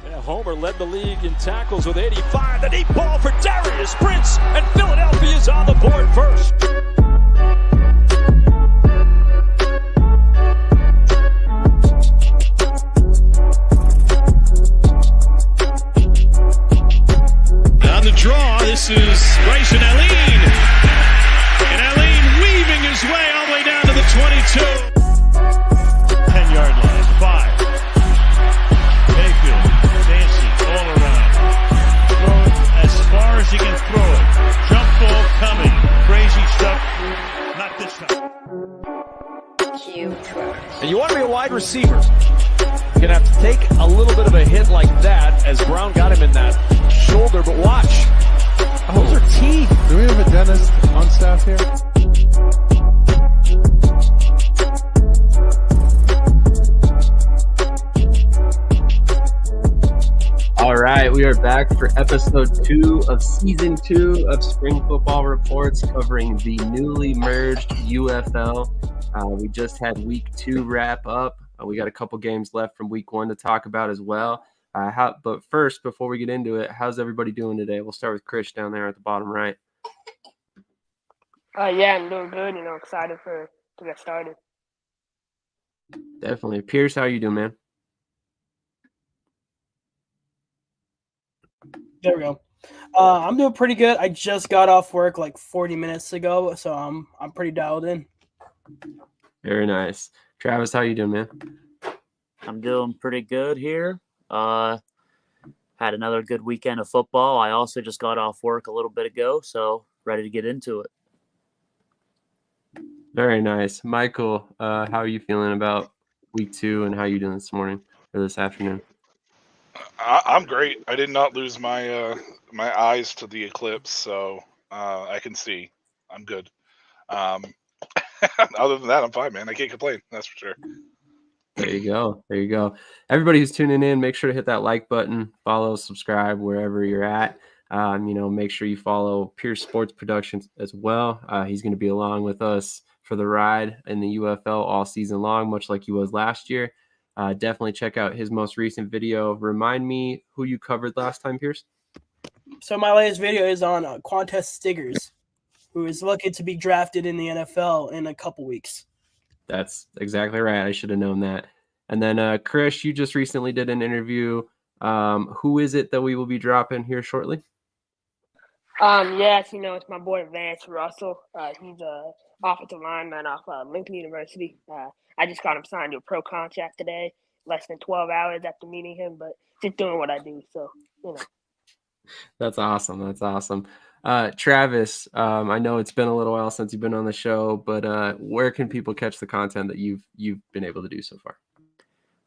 Yeah, Homer led the league in tackles with 85. The deep ball for Darius Prince, and Philadelphia's on the board first. On the draw, this is Bryson Allen. And Allen weaving his way all the way down to the 22. 10-yard line, 5. Mayfield, dancing all around. Throw it as far as he can throw it. Jump ball coming. Crazy stuff. Not this time. And you want to be a wide receiver, you're going to have to take a little bit of a hit like that as Brown got him in that shoulder, but watch. Those are teeth. Do we have a dentist on staff here? All right, we are back for episode 2 of season 2 of Spring Football Reports, covering the newly merged UFL. We just had week 2 wrap up. We got a couple games left from week 1 to talk about as well. But first, before we get into it, how's everybody doing today? We'll start with Chris down there at the bottom right. Yeah, I'm doing good. Excited to get started. Definitely. Pierce, how you doing, man? There we go. I'm doing pretty good. I just got off work like 40 minutes ago, so I'm pretty dialed in. Very nice. Travis, how you doing, man? I'm doing pretty good here. Had another good weekend of football. I also just got off work a little bit ago, so ready to get into it. Very nice. Michael, how are you feeling about week 2 and how you doing this morning or this afternoon? I'm great. I did not lose my my eyes to the eclipse, so I can see. I'm good. Other than that, I'm fine, man. I can't complain. That's for sure. There you go. There you go. Everybody who's tuning in, make sure to hit that like button, follow, subscribe wherever you're at. Make sure you follow Pierce Sports Productions as well. He's going to be along with us for the ride in the UFL all season long, much like he was last year. Definitely check out his most recent video. Remind me who you covered last time, Pierce? So my latest video is on Quantez Stiggers, who is looking to be drafted in the NFL in a couple weeks. That's exactly right. I should have known that. And then, Chris, you just recently did an interview. Who is it that we will be dropping here shortly? Yes, it's my boy Vance Russell. He's a offensive lineman off Lincoln University. I just got him signed to a pro contract today, less than 12 hours after meeting him, but just doing what I do. So, That's awesome. That's awesome. Travis, I know it's been a little while since you've been on the show, but where can people catch the content that you've been able to do so far?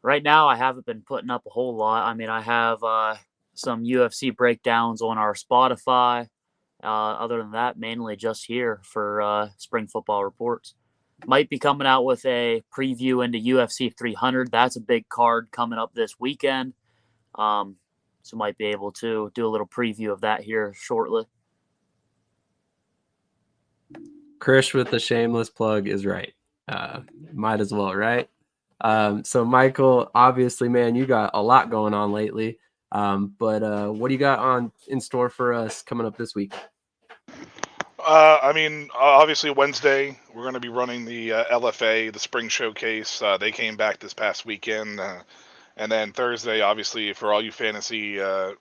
Right now, I haven't been putting up a whole lot. I mean, I have some UFC breakdowns on our Spotify. Other than that, mainly just here for Spring Football Reports. Might be coming out with a preview into UFC 300. That's a big card coming up this weekend. So might be able to do a little preview of that here shortly. Chris with the shameless plug is right. Might as well, right? So Michael, obviously, man, you got a lot going on lately. But what do you got in store for us coming up this week? Obviously Wednesday we're going to be running the LFA, the Spring Showcase. They came back this past weekend. And then Thursday, obviously, for all you fantasy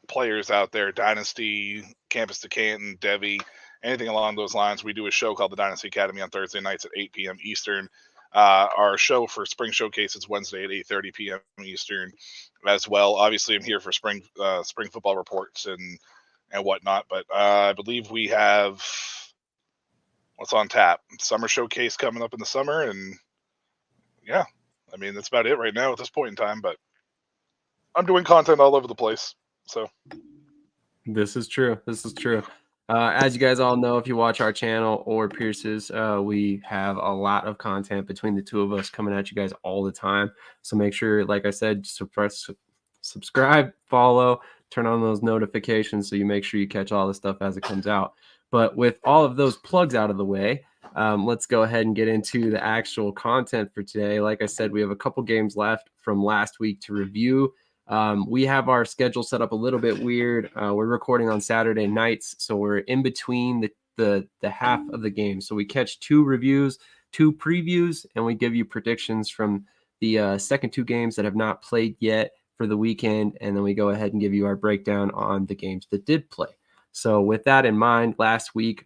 players out there, Dynasty, Campus to Canton, Devi, anything along those lines, we do a show called the Dynasty Academy on Thursday nights at 8 p.m. Eastern. Our show for Spring Showcase is Wednesday at 8:30 p.m. Eastern as well. Obviously, I'm here for spring football reports and whatnot, but I believe we have what's on tap. Summer Showcase coming up in the summer, and yeah, I mean, that's about it right now at this point in time, but I'm doing content all over the place, so. This is true. As you guys all know, if you watch our channel or Pierce's, we have a lot of content between the two of us coming at you guys all the time. So make sure, like I said, subscribe, follow, turn on those notifications so you make sure you catch all the stuff as it comes out. But with all of those plugs out of the way, let's go ahead and get into the actual content for today. Like I said, we have a couple games left from last week to review. We have our schedule set up a little bit weird. We're recording on Saturday nights, so we're in between the half of the game. So we catch 2 reviews, 2 previews, and we give you predictions from the second 2 games that have not played yet for the weekend, and then we go ahead and give you our breakdown on the games that did play. So with that in mind, last week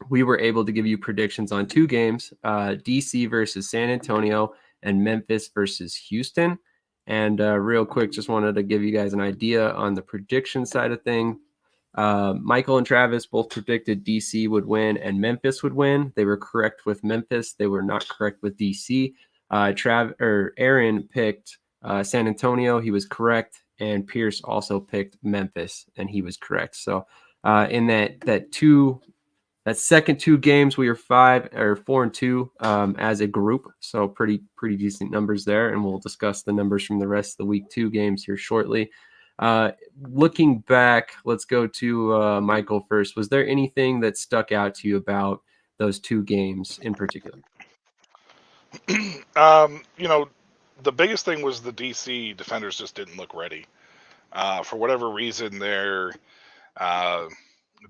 we were able to give you predictions on 2 games, DC versus San Antonio and Memphis versus Houston. And real quick, just wanted to give you guys an idea on the prediction side of things. Michael and Travis both predicted DC would win and Memphis would win. They were correct with Memphis. They were not correct with DC. Aaron picked San Antonio. He was correct. And Pierce also picked Memphis, and he was correct. So in that second 2 games, we are 4-2 as a group. So pretty decent numbers there. And we'll discuss the numbers from the rest of the week 2 games here shortly. Looking back, let's go to Michael first. Was there anything that stuck out to you about those 2 games in particular? The biggest thing was the DC defenders just didn't look ready. For whatever reason, their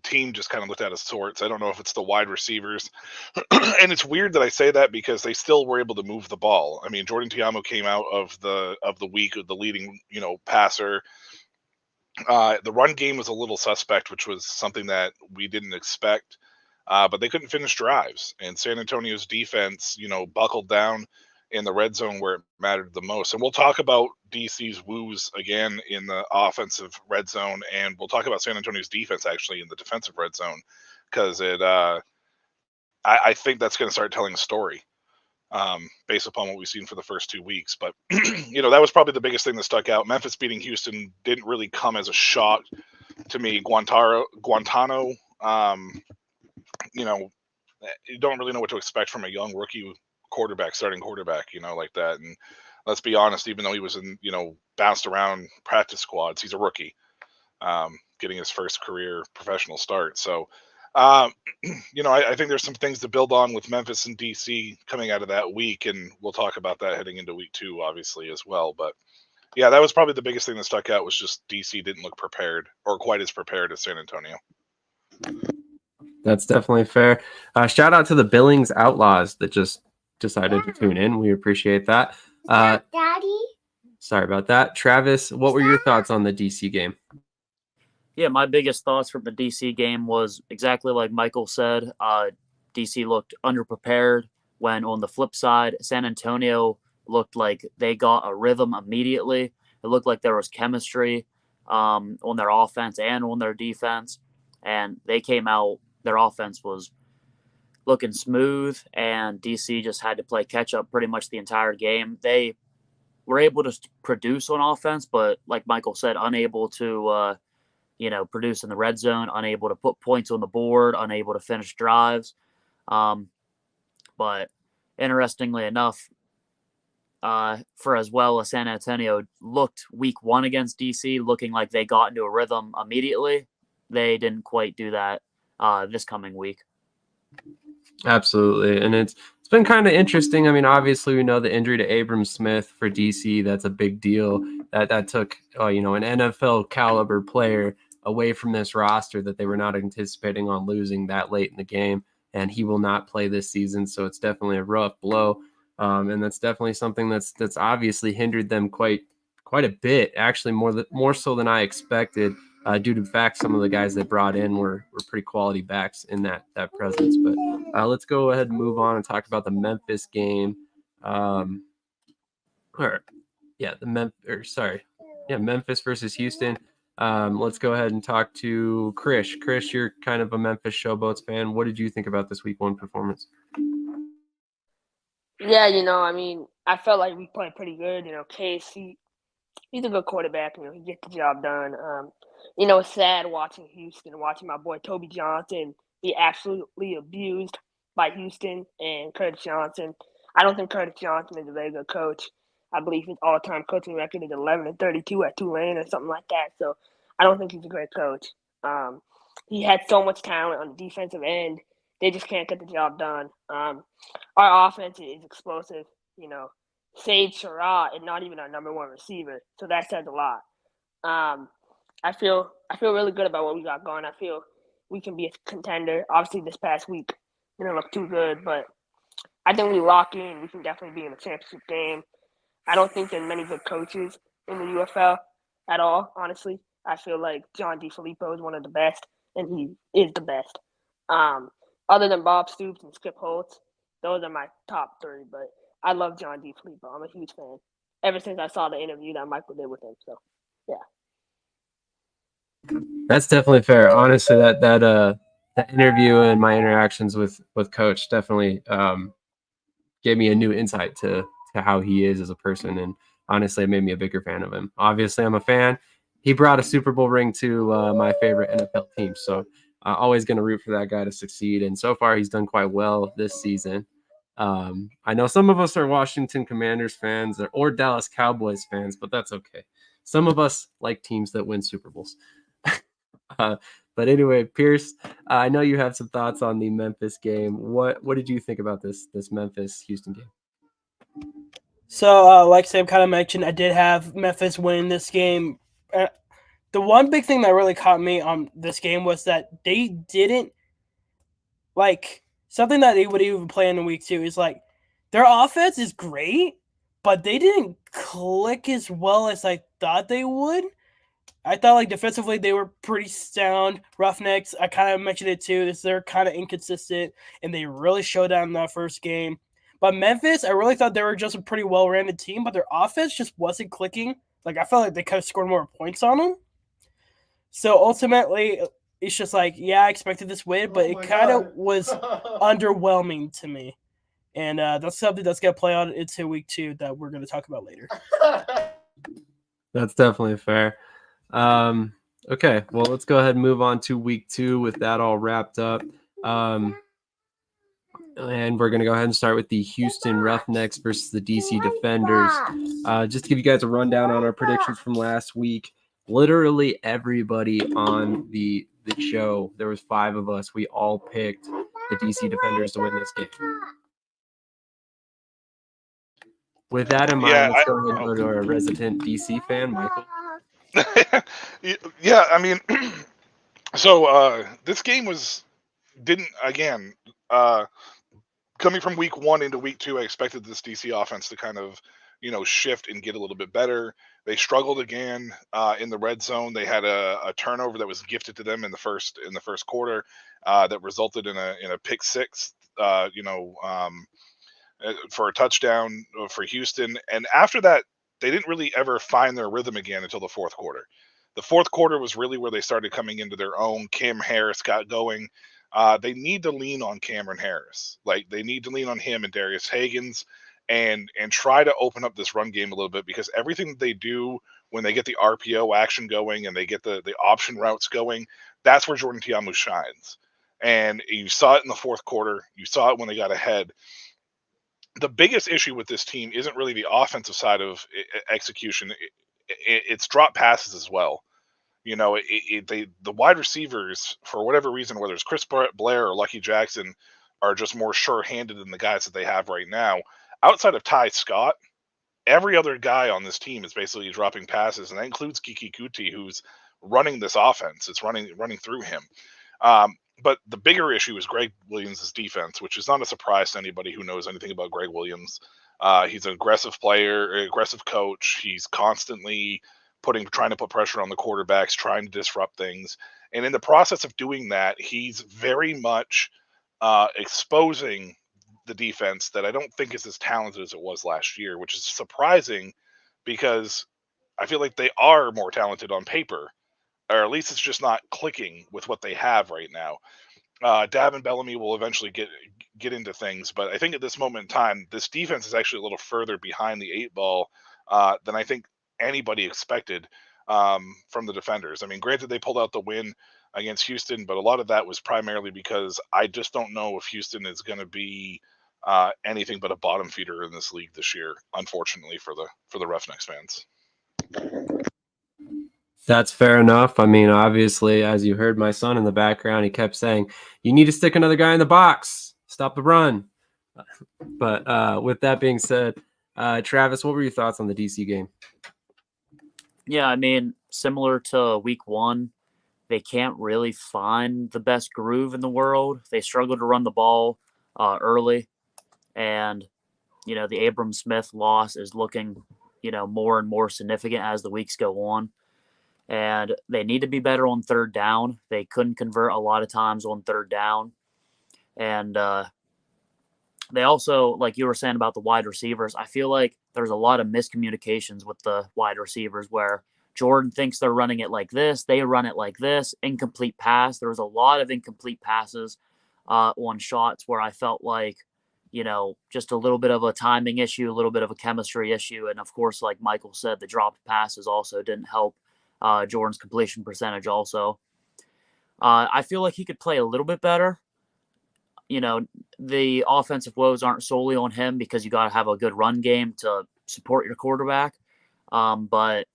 team just kind of looked out of sorts. I don't know if it's the wide receivers. And it's weird that I say that because they still were able to move the ball. I mean, Jordan Tiamo came out of the week with the leading, passer. The run game was a little suspect, which was something that we didn't expect. But they couldn't finish drives. And San Antonio's defense, buckled down in the red zone where it mattered the most. And we'll talk about DC's woos again in the offensive red zone, and we'll talk about San Antonio's defense actually in the defensive red zone, because I think that's going to start telling a story based upon what we've seen for the first 2 weeks. But that was probably the biggest thing that stuck out. Memphis beating Houston didn't really come as a shock to me. Guantano, you don't really know what to expect from a young rookie starting quarterback, like that. And let's be honest, even though he was in, bounced around practice squads, he's a rookie, getting his first career professional start. So, I think there's some things to build on with Memphis and DC coming out of that week, and we'll talk about that heading into week 2, obviously, as well. But yeah, that was probably the biggest thing that stuck out, was just DC didn't look prepared, or quite as prepared as San Antonio. That's definitely fair. Shout out to the Billings Outlaws that just decided to tune in. We appreciate that. Daddy? Sorry about that. Travis, what were your thoughts on the DC game? Yeah, my biggest thoughts from the DC game was exactly like Michael said. DC looked underprepared, when on the flip side, San Antonio looked like they got a rhythm immediately. It looked like there was chemistry on their offense and on their defense. And they came out, their offense was looking smooth, and DC just had to play catch up pretty much the entire game. They were able to produce on offense, but like Michael said, unable to, produce in the red zone, unable to put points on the board, unable to finish drives. But interestingly enough, for as well as San Antonio looked week 1 against DC, looking like they got into a rhythm immediately, they didn't quite do that this coming week. Absolutely. And it's been kind of interesting. I mean, obviously we know the injury to Abram Smith for DC, that's a big deal. That took an NFL caliber player away from this roster that they were not anticipating on losing that late in the game, and he will not play this season. So it's definitely a rough blow. And that's definitely something that's obviously hindered them quite a bit, actually more so than I expected. Due to the fact some of the guys they brought in were pretty quality backs in that presence. But let's go ahead and move on and talk about the Memphis game. Memphis versus Houston. Let's go ahead and talk to Chris. Chris, you're kind of a Memphis Showboats fan. What did you think about this week 1 performance? Yeah, I felt like we played pretty good. KC, he's a good quarterback. He gets the job done. It's sad watching my boy Toby Johnson be absolutely abused by Houston and Curtis Johnson. I don't think Curtis Johnson is a very good coach. I believe his all-time coaching record is 11-32 at Tulane or something like that. So I don't think he's a great coach. He had so much talent on the defensive end. They just can't get the job done. Our offense is explosive. Sage Surratt and not even our number one receiver. So that says a lot. I feel really good about what we got going. I feel we can be a contender. Obviously, this past week didn't look too good, but I think we lock in. We can definitely be in the championship game. I don't think there's many good coaches in the UFL at all, honestly. I feel like John DeFilippo is one of the best, and he is the best. Other than Bob Stoops and Skip Holtz, those are my top three. But I love John DeFilippo. I'm a huge fan. Ever since I saw the interview that Michael did with him. So, yeah. That's definitely fair. Honestly, that interview and my interactions with Coach definitely gave me a new insight to how he is as a person, and honestly, it made me a bigger fan of him. Obviously, I'm a fan. He brought a Super Bowl ring to my favorite NFL team, so always going to root for that guy to succeed. And so far, he's done quite well this season. I know some of us are Washington Commanders fans or Dallas Cowboys fans, but that's okay. Some of us like teams that win Super Bowls. But anyway, Pierce, I know you have some thoughts on the Memphis game. What did you think about this Memphis Houston game? So, like Sam kind of mentioned, I did have Memphis win this game. The one big thing that really caught me on this game was that they didn't something that they would even play in week 2 is their offense is great, but they didn't click as well as I thought they would. I thought defensively they were pretty sound. Roughnecks, I kind of mentioned it too. They're kind of inconsistent, and they really showed that in that first game. But Memphis, I really thought they were just a pretty well-rounded team, but their offense just wasn't clicking. I felt like they could have scored more points on them. So ultimately, it's just I expected this win, but it kind of was underwhelming to me. And that's something that's going to play out into week 2 that we're going to talk about later. That's definitely fair. Okay, well, let's go ahead and move on to week 2 with that all wrapped up. And we're going to go ahead and start with the Houston Roughnecks versus the DC Defenders. Just to give you guys a rundown on our predictions from last week, literally everybody on the show, there was 5 of us, we all picked the DC Defenders to win this game. With that in mind, let's go ahead and go to our resident DC fan, Michael. Yeah, I mean, so this game coming from week 1 into week 2, I expected this DC offense to kind of, shift and get a little bit better. They struggled again in the red zone. They had a turnover that was gifted to them in the first quarter that resulted in a pick six, for a touchdown for Houston. And after that, they didn't really ever find their rhythm again until the fourth quarter. The fourth quarter was really where they started coming into their own. Cam Harris got going. They need to lean on Cameron Harris. They need to lean on him and Darius Hagans and try to open up this run game a little bit, because everything that they do when they get the RPO action going and they get the option routes going, that's where Jordan Tiamu shines. And you saw it in the fourth quarter. You saw it when they got ahead. The biggest issue with this team isn't really the offensive side of execution. It's drop passes as well. The wide receivers, for whatever reason, whether it's Chris Blair or Lucky Jackson, are just more sure-handed than the guys that they have right now. Outside of Ty Scott, every other guy on this team is basically dropping passes, and that includes Kiki Kuti, who's running this offense. It's running through him. But the bigger issue is Greg Williams' defense, which is not a surprise to anybody who knows anything about Greg Williams. He's an aggressive player, aggressive coach. He's constantly trying to put pressure on the quarterbacks, trying to disrupt things. And in the process of doing that, he's very much exposing the defense that I don't think is as talented as it was last year, which is surprising because I feel like they are more talented on paper, or at least it's just not clicking with what they have right now. Davin Bellamy will eventually get into things, but I think at this moment in time, this defense is actually a little further behind the 8 ball than I think anybody expected from the Defenders. I mean, granted, they pulled out the win against Houston, but a lot of that was primarily because I just don't know if Houston is going to be anything but a bottom feeder in this league this year, unfortunately for the Roughnecks fans. That's fair enough. I mean, obviously, as you heard my son in the background, he kept saying, you need to stick another guy in the box. Stop the run. But with that being said, Travis, what were your thoughts on the DC game? Yeah, I mean, similar to week 1, they can't really find the best groove in the world. They struggle to run the ball early, and the Abram Smith loss is looking more and more significant as the weeks go on. And they need to be better on third down. They couldn't convert a lot of times on third down. And they also, like you were saying about the wide receivers, I feel like there's a lot of miscommunications with the wide receivers where Jordan thinks they're running it like this, they run it like this, incomplete pass. There was a lot of incomplete passes on shots where I felt like, just a little bit of a timing issue, a little bit of a chemistry issue. And of course, like Michael said, the dropped passes also didn't help Jordan's completion percentage also. I feel like he could play a little bit better. The offensive woes aren't solely on him because you got to have a good run game to support your quarterback. But,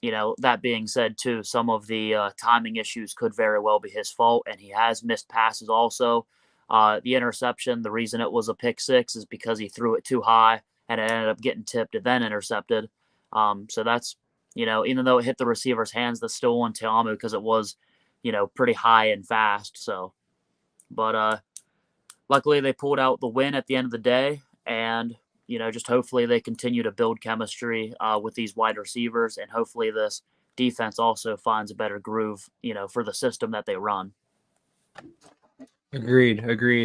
that being said, too, some of the timing issues could very well be his fault, and he has missed passes also. The interception, the reason it was a pick six is because he threw it too high and it ended up getting tipped and then intercepted. So that's, even though it hit the receiver's hands, that's still on Te'amu because it was, pretty high and fast. So, but luckily they pulled out the win at the end of the day, and, just hopefully they continue to build chemistry with these wide receivers, and hopefully this defense also finds a better groove, for the system that they run. Agreed.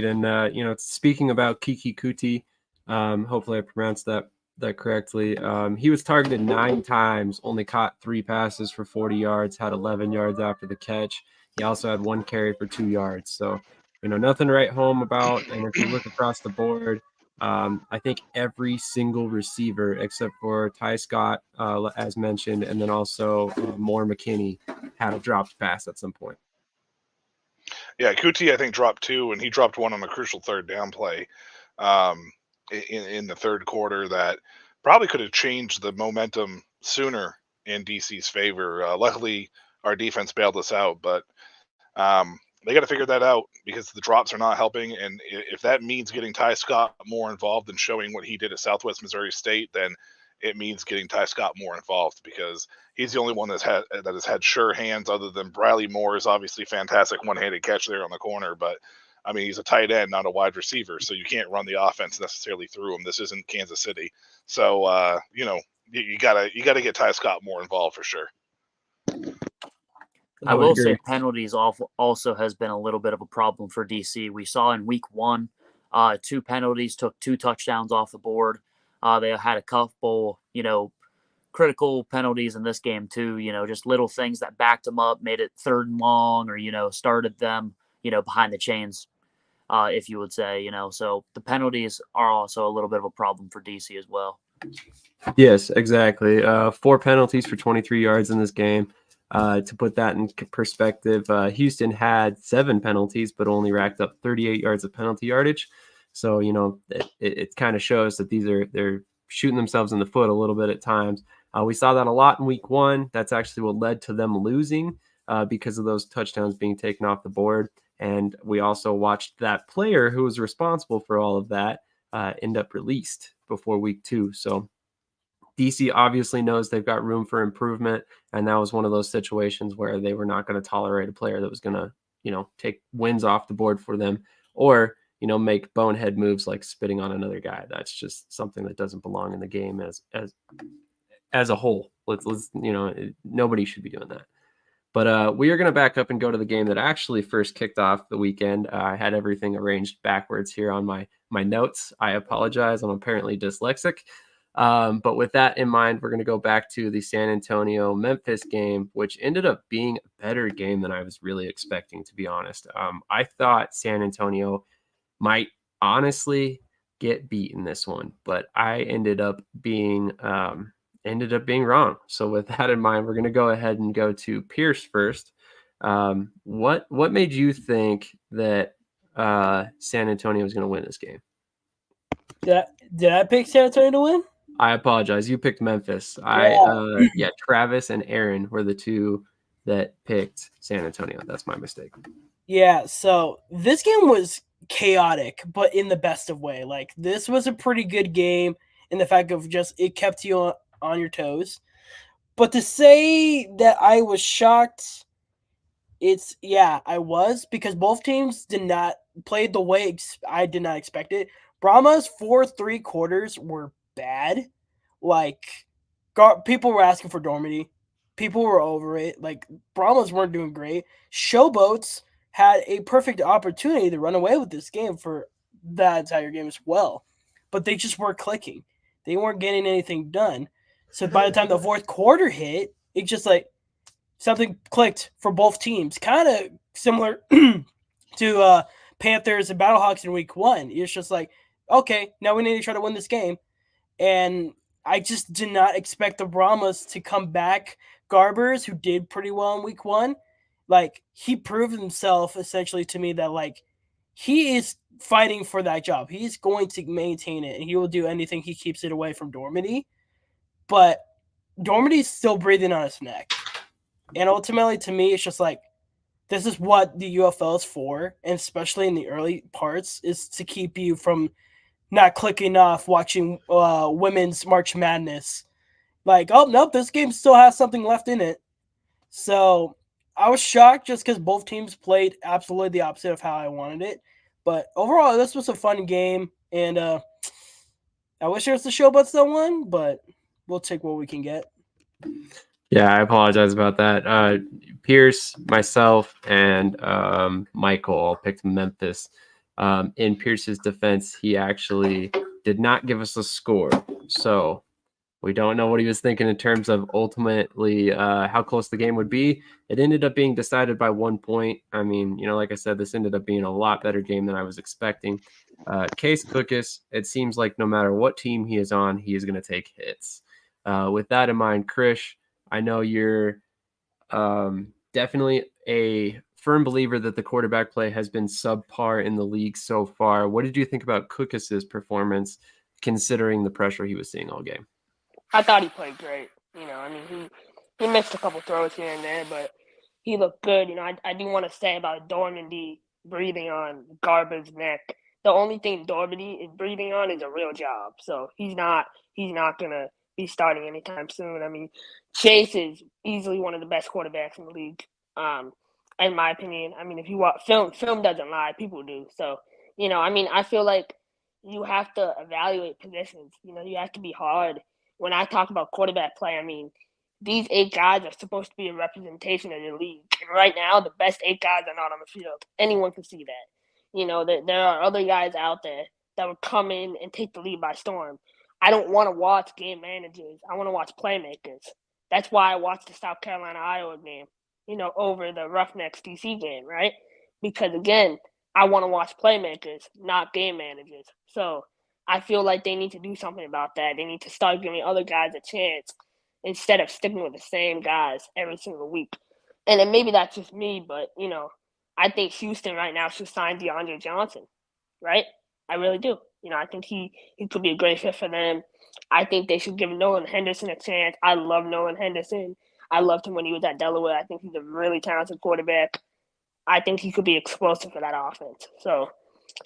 And speaking about Kiki Kuti, hopefully I pronounced that correctly. He was targeted 9 times, only caught 3 passes for 40 yards, had 11 yards after the catch. He also had 1 carry for 2 yards. So, nothing to write home about. And if you look across the board, I think every single receiver except for Ty Scott, as mentioned, and then also Moore McKinney had a dropped pass at some point. Yeah, Kuti, I think, dropped 2, and he dropped 1 on a crucial third down play in the third quarter that probably could have changed the momentum sooner in DC's favor. Luckily, our defense bailed us out, but they got to figure that out because the drops are not helping. And if that means getting Ty Scott more involved and showing what he did at Southwest Missouri State, then it means getting Ty Scott more involved because he's the only one that has had sure hands other than Bradley Moore is obviously fantastic one-handed catch there on the corner. But, I mean, he's a tight end, not a wide receiver, so you can't run the offense necessarily through him. This isn't Kansas City. So, you gotta get Ty Scott more involved for sure. I will say penalties also has been a little bit of a problem for DC. We saw in week 1, 2 penalties took 2 touchdowns off the board. They had a couple, critical penalties in this game too, just little things that backed them up, made it 3rd and long, or, started them, behind the chains, if you would say, so the penalties are also a little bit of a problem for DC as well. Yes, exactly. 4 penalties for 23 yards in this game. To put that in perspective, Houston had 7 penalties, but only racked up 38 yards of penalty yardage. So, it kind of shows that they're shooting themselves in the foot a little bit at times. We saw that a lot in week 1. That's actually what led to them losing because of those touchdowns being taken off the board. And we also watched that player who was responsible for all of that end up released before week 2. So DC obviously knows they've got room for improvement. And that was one of those situations where they were not going to tolerate a player that was going to, take wins off the board for them or, make bonehead moves like spitting on another guy. That's just something that doesn't belong in the game as a whole. Let's nobody should be doing that. But we are going to back up and go to the game that actually first kicked off the weekend. I had everything arranged backwards here on my notes. I apologize. I'm apparently dyslexic. But with that in mind, we're going to go back to the San Antonio-Memphis game, which ended up being a better game than I was really expecting, to be honest. I thought San Antonio might honestly get beat in this one, but I ended up being wrong. So with that in mind, we're going to go ahead and go to Pierce first. What made you think that San Antonio was going to win this game? Did I pick San Antonio to win? I apologize. You picked Memphis. Travis and Aaron were the 2 that picked San Antonio. That's my mistake. Yeah, so this game was chaotic, but in the best of way. Like, this was a pretty good game. in the fact of just it kept you on your toes. But to say that I was shocked, I was, because both teams did not play the way I did not expect it. Brahma's 3 quarters were bad. Like, people were asking for Dormady. People were over it. Like, Brahmas weren't doing great. Showboats had a perfect opportunity to run away with this game for that entire game as well. But they just weren't clicking. They weren't getting anything done. So by the time the fourth quarter hit, it just like something clicked for both teams. Kind of similar to Panthers and Battlehawks in week 1. It's just like, okay, now we need to try to win this game. And I just did not expect the Brahmas to come back. Garbers, who did pretty well in week 1, like, he proved himself essentially to me that, like, he is fighting for that job. He's going to maintain it, and he will do anything he keeps it away from Dormady. But Dormady's still breathing on his neck. And ultimately, to me, it's just like, this is what the UFL is for, and especially in the early parts, is to keep you from not clicking off watching women's March Madness. Like, oh, nope, this game still has something left in it. So I was shocked just because both teams played absolutely the opposite of how I wanted it. But overall, this was a fun game, and I wish it was the Showboats that won, but we'll take what we can get. Yeah, I apologize about that. Pierce, myself, and Michael all picked Memphis. In Pierce's defense, he actually did not give us a score. So we don't know what he was thinking in terms of ultimately how close the game would be. It ended up being decided by 1 point. I mean, like I said, this ended up being a lot better game than I was expecting. Case Cookus, it seems like no matter what team he is on, he is going to take hits. With that in mind, Krish, I know you're definitely a firm believer that the quarterback play has been subpar in the league so far. What did you think about Cookus's performance, considering the pressure he was seeing all game? I thought he played great. I mean, he missed a couple throws here and there, but he looked good. I do want to say about Dormady breathing on Garber's neck. The only thing Dormady is breathing on is a real job. So he's not gonna be starting anytime soon. I mean, Chase is easily one of the best quarterbacks in the league, in my opinion. I mean, if you watch film doesn't lie, people do. So, I feel like you have to evaluate positions. You have to be hard. When I talk about quarterback play, I mean, these 8 guys are supposed to be a representation of the league. And right now, the best 8 guys are not on the field. Anyone can see that. There are other guys out there that would come in and take the lead by storm. I don't want to watch game managers. I want to watch playmakers. That's why I watched the South Carolina-Iowa game, over the Roughnecks DC game, right? Because, again, I want to watch playmakers, not game managers. So I feel like they need to do something about that. They need to start giving other guys a chance instead of sticking with the same guys every single week. And then maybe that's just me, but, I think Houston right now should sign DeAndre Johnson, right? I really do. I think he could be a great fit for them. I think they should give Nolan Henderson a chance. I love Nolan Henderson. I loved him when he was at Delaware. I think he's a really talented quarterback. I think he could be explosive for that offense. So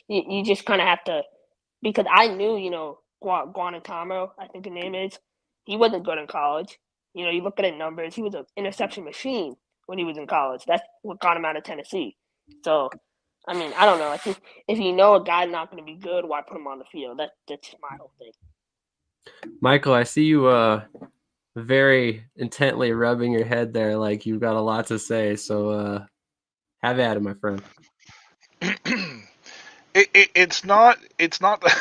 you just kind of have to, because I knew, Guantanamo, I think the name is, he wasn't good in college. You look at his numbers, he was an interception machine when he was in college. That's what got him out of Tennessee. So, I mean, I don't know. I think if you know a guy's not going to be good, why put him on the field? That's my whole thing. Michael, I see you very intently rubbing your head there like you've got a lot to say. So have at it, my friend. It's not it's not that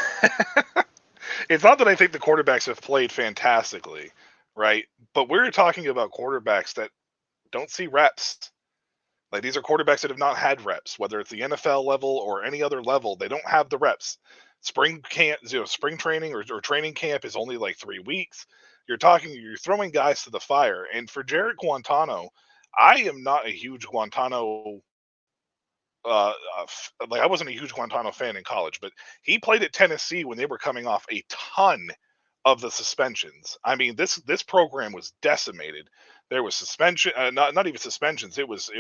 I think the quarterbacks have played fantastically, right? But we're talking about quarterbacks that don't see reps. Like, these are quarterbacks that have not had reps, whether it's the NFL level or any other level. They don't have the reps. Spring training or training camp is only like 3 weeks. You're throwing guys to the fire. And for Jarrett Guantano, I am not a huge Guantano. I wasn't a huge Guantano fan in college, but he played at Tennessee when they were coming off a ton of the suspensions. I mean, this program was decimated. There was suspension, not even suspensions. It was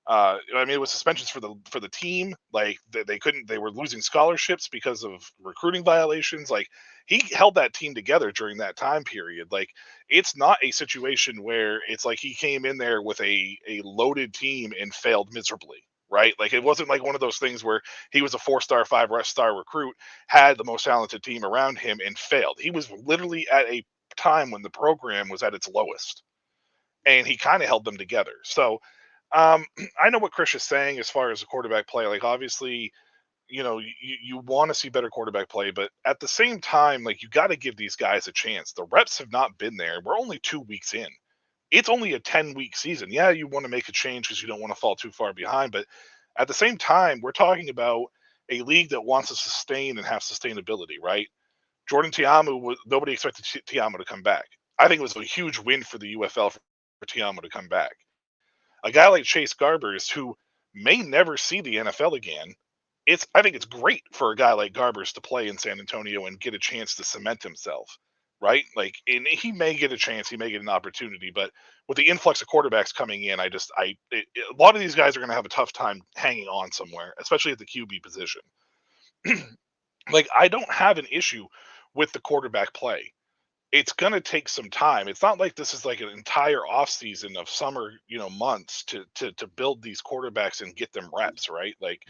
I mean, it was suspensions for the team. Like they were losing scholarships because of recruiting violations. Like he held that team together during that time period. Like it's not a situation where it's like he came in there with a loaded team and failed miserably. Right? Like it wasn't like one of those things where he was a 4-star, 5-star recruit, had the most talented team around him and failed. He was literally at a time when the program was at its lowest, and he kind of held them together. So I know what Chris is saying as far as the quarterback play. Like obviously, you want to see better quarterback play, but at the same time, like you got to give these guys a chance. The reps have not been there. We're only 2 weeks in. It's only a 10-week season. Yeah, you want to make a change because you don't want to fall too far behind, but at the same time, we're talking about a league that wants to sustain and have sustainability, right? Jordan Tiamu, nobody expected Tiamu to come back. I think it was a huge win for the UFL for Tiamu to come back. A guy like Chase Garbers, who may never see the NFL again, I think it's great for a guy like Garbers to play in San Antonio and get a chance to cement himself, right? Like, and he may get a chance, he may get an opportunity, but with the influx of quarterbacks coming in, a lot of these guys are going to have a tough time hanging on somewhere, especially at the QB position. Like, I don't have an issue with the quarterback play. It's going to take some time. It's not like this is like an entire offseason of summer, months to build these quarterbacks and get them reps, right? Like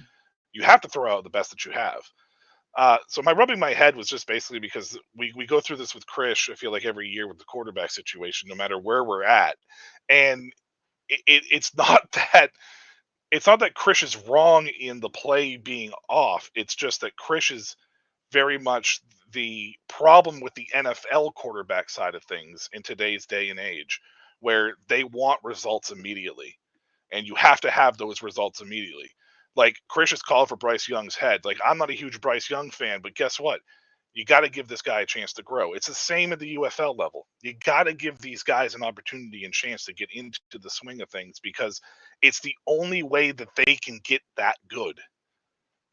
you have to throw out the best that you have. So my rubbing my head was just basically because we go through this with Chris, I feel like every year with the quarterback situation, no matter where we're at. And it's not that Chris is wrong in the play being off. It's just that Chris is very much the problem with the NFL quarterback side of things in today's day and age, where they want results immediately, and you have to have those results immediately. Like Chris is calling for Bryce Young's head. Like I'm not a huge Bryce Young fan, but guess what? You got to give this guy a chance to grow. It's the same at the UFL level. You got to give these guys an opportunity and chance to get into the swing of things because it's the only way that they can get that good.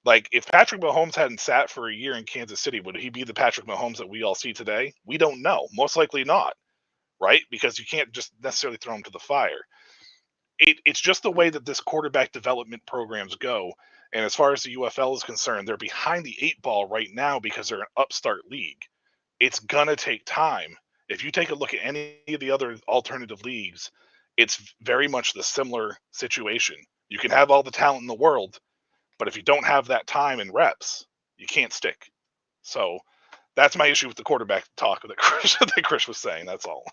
Like, if Patrick Mahomes hadn't sat for a year in Kansas City, would he be the Patrick Mahomes that we all see today? We don't know. Most likely not, right? Because you can't just necessarily throw him to the fire. It's just the way that this quarterback development programs go. And as far as the UFL is concerned, they're behind the 8 ball right now because they're an upstart league. It's going to take time. If you take a look at any of the other alternative leagues, it's very much the similar situation. You can have all the talent in the world, but if you don't have that time and reps, you can't stick. So that's my issue with the quarterback talk that Chris was saying. That's all.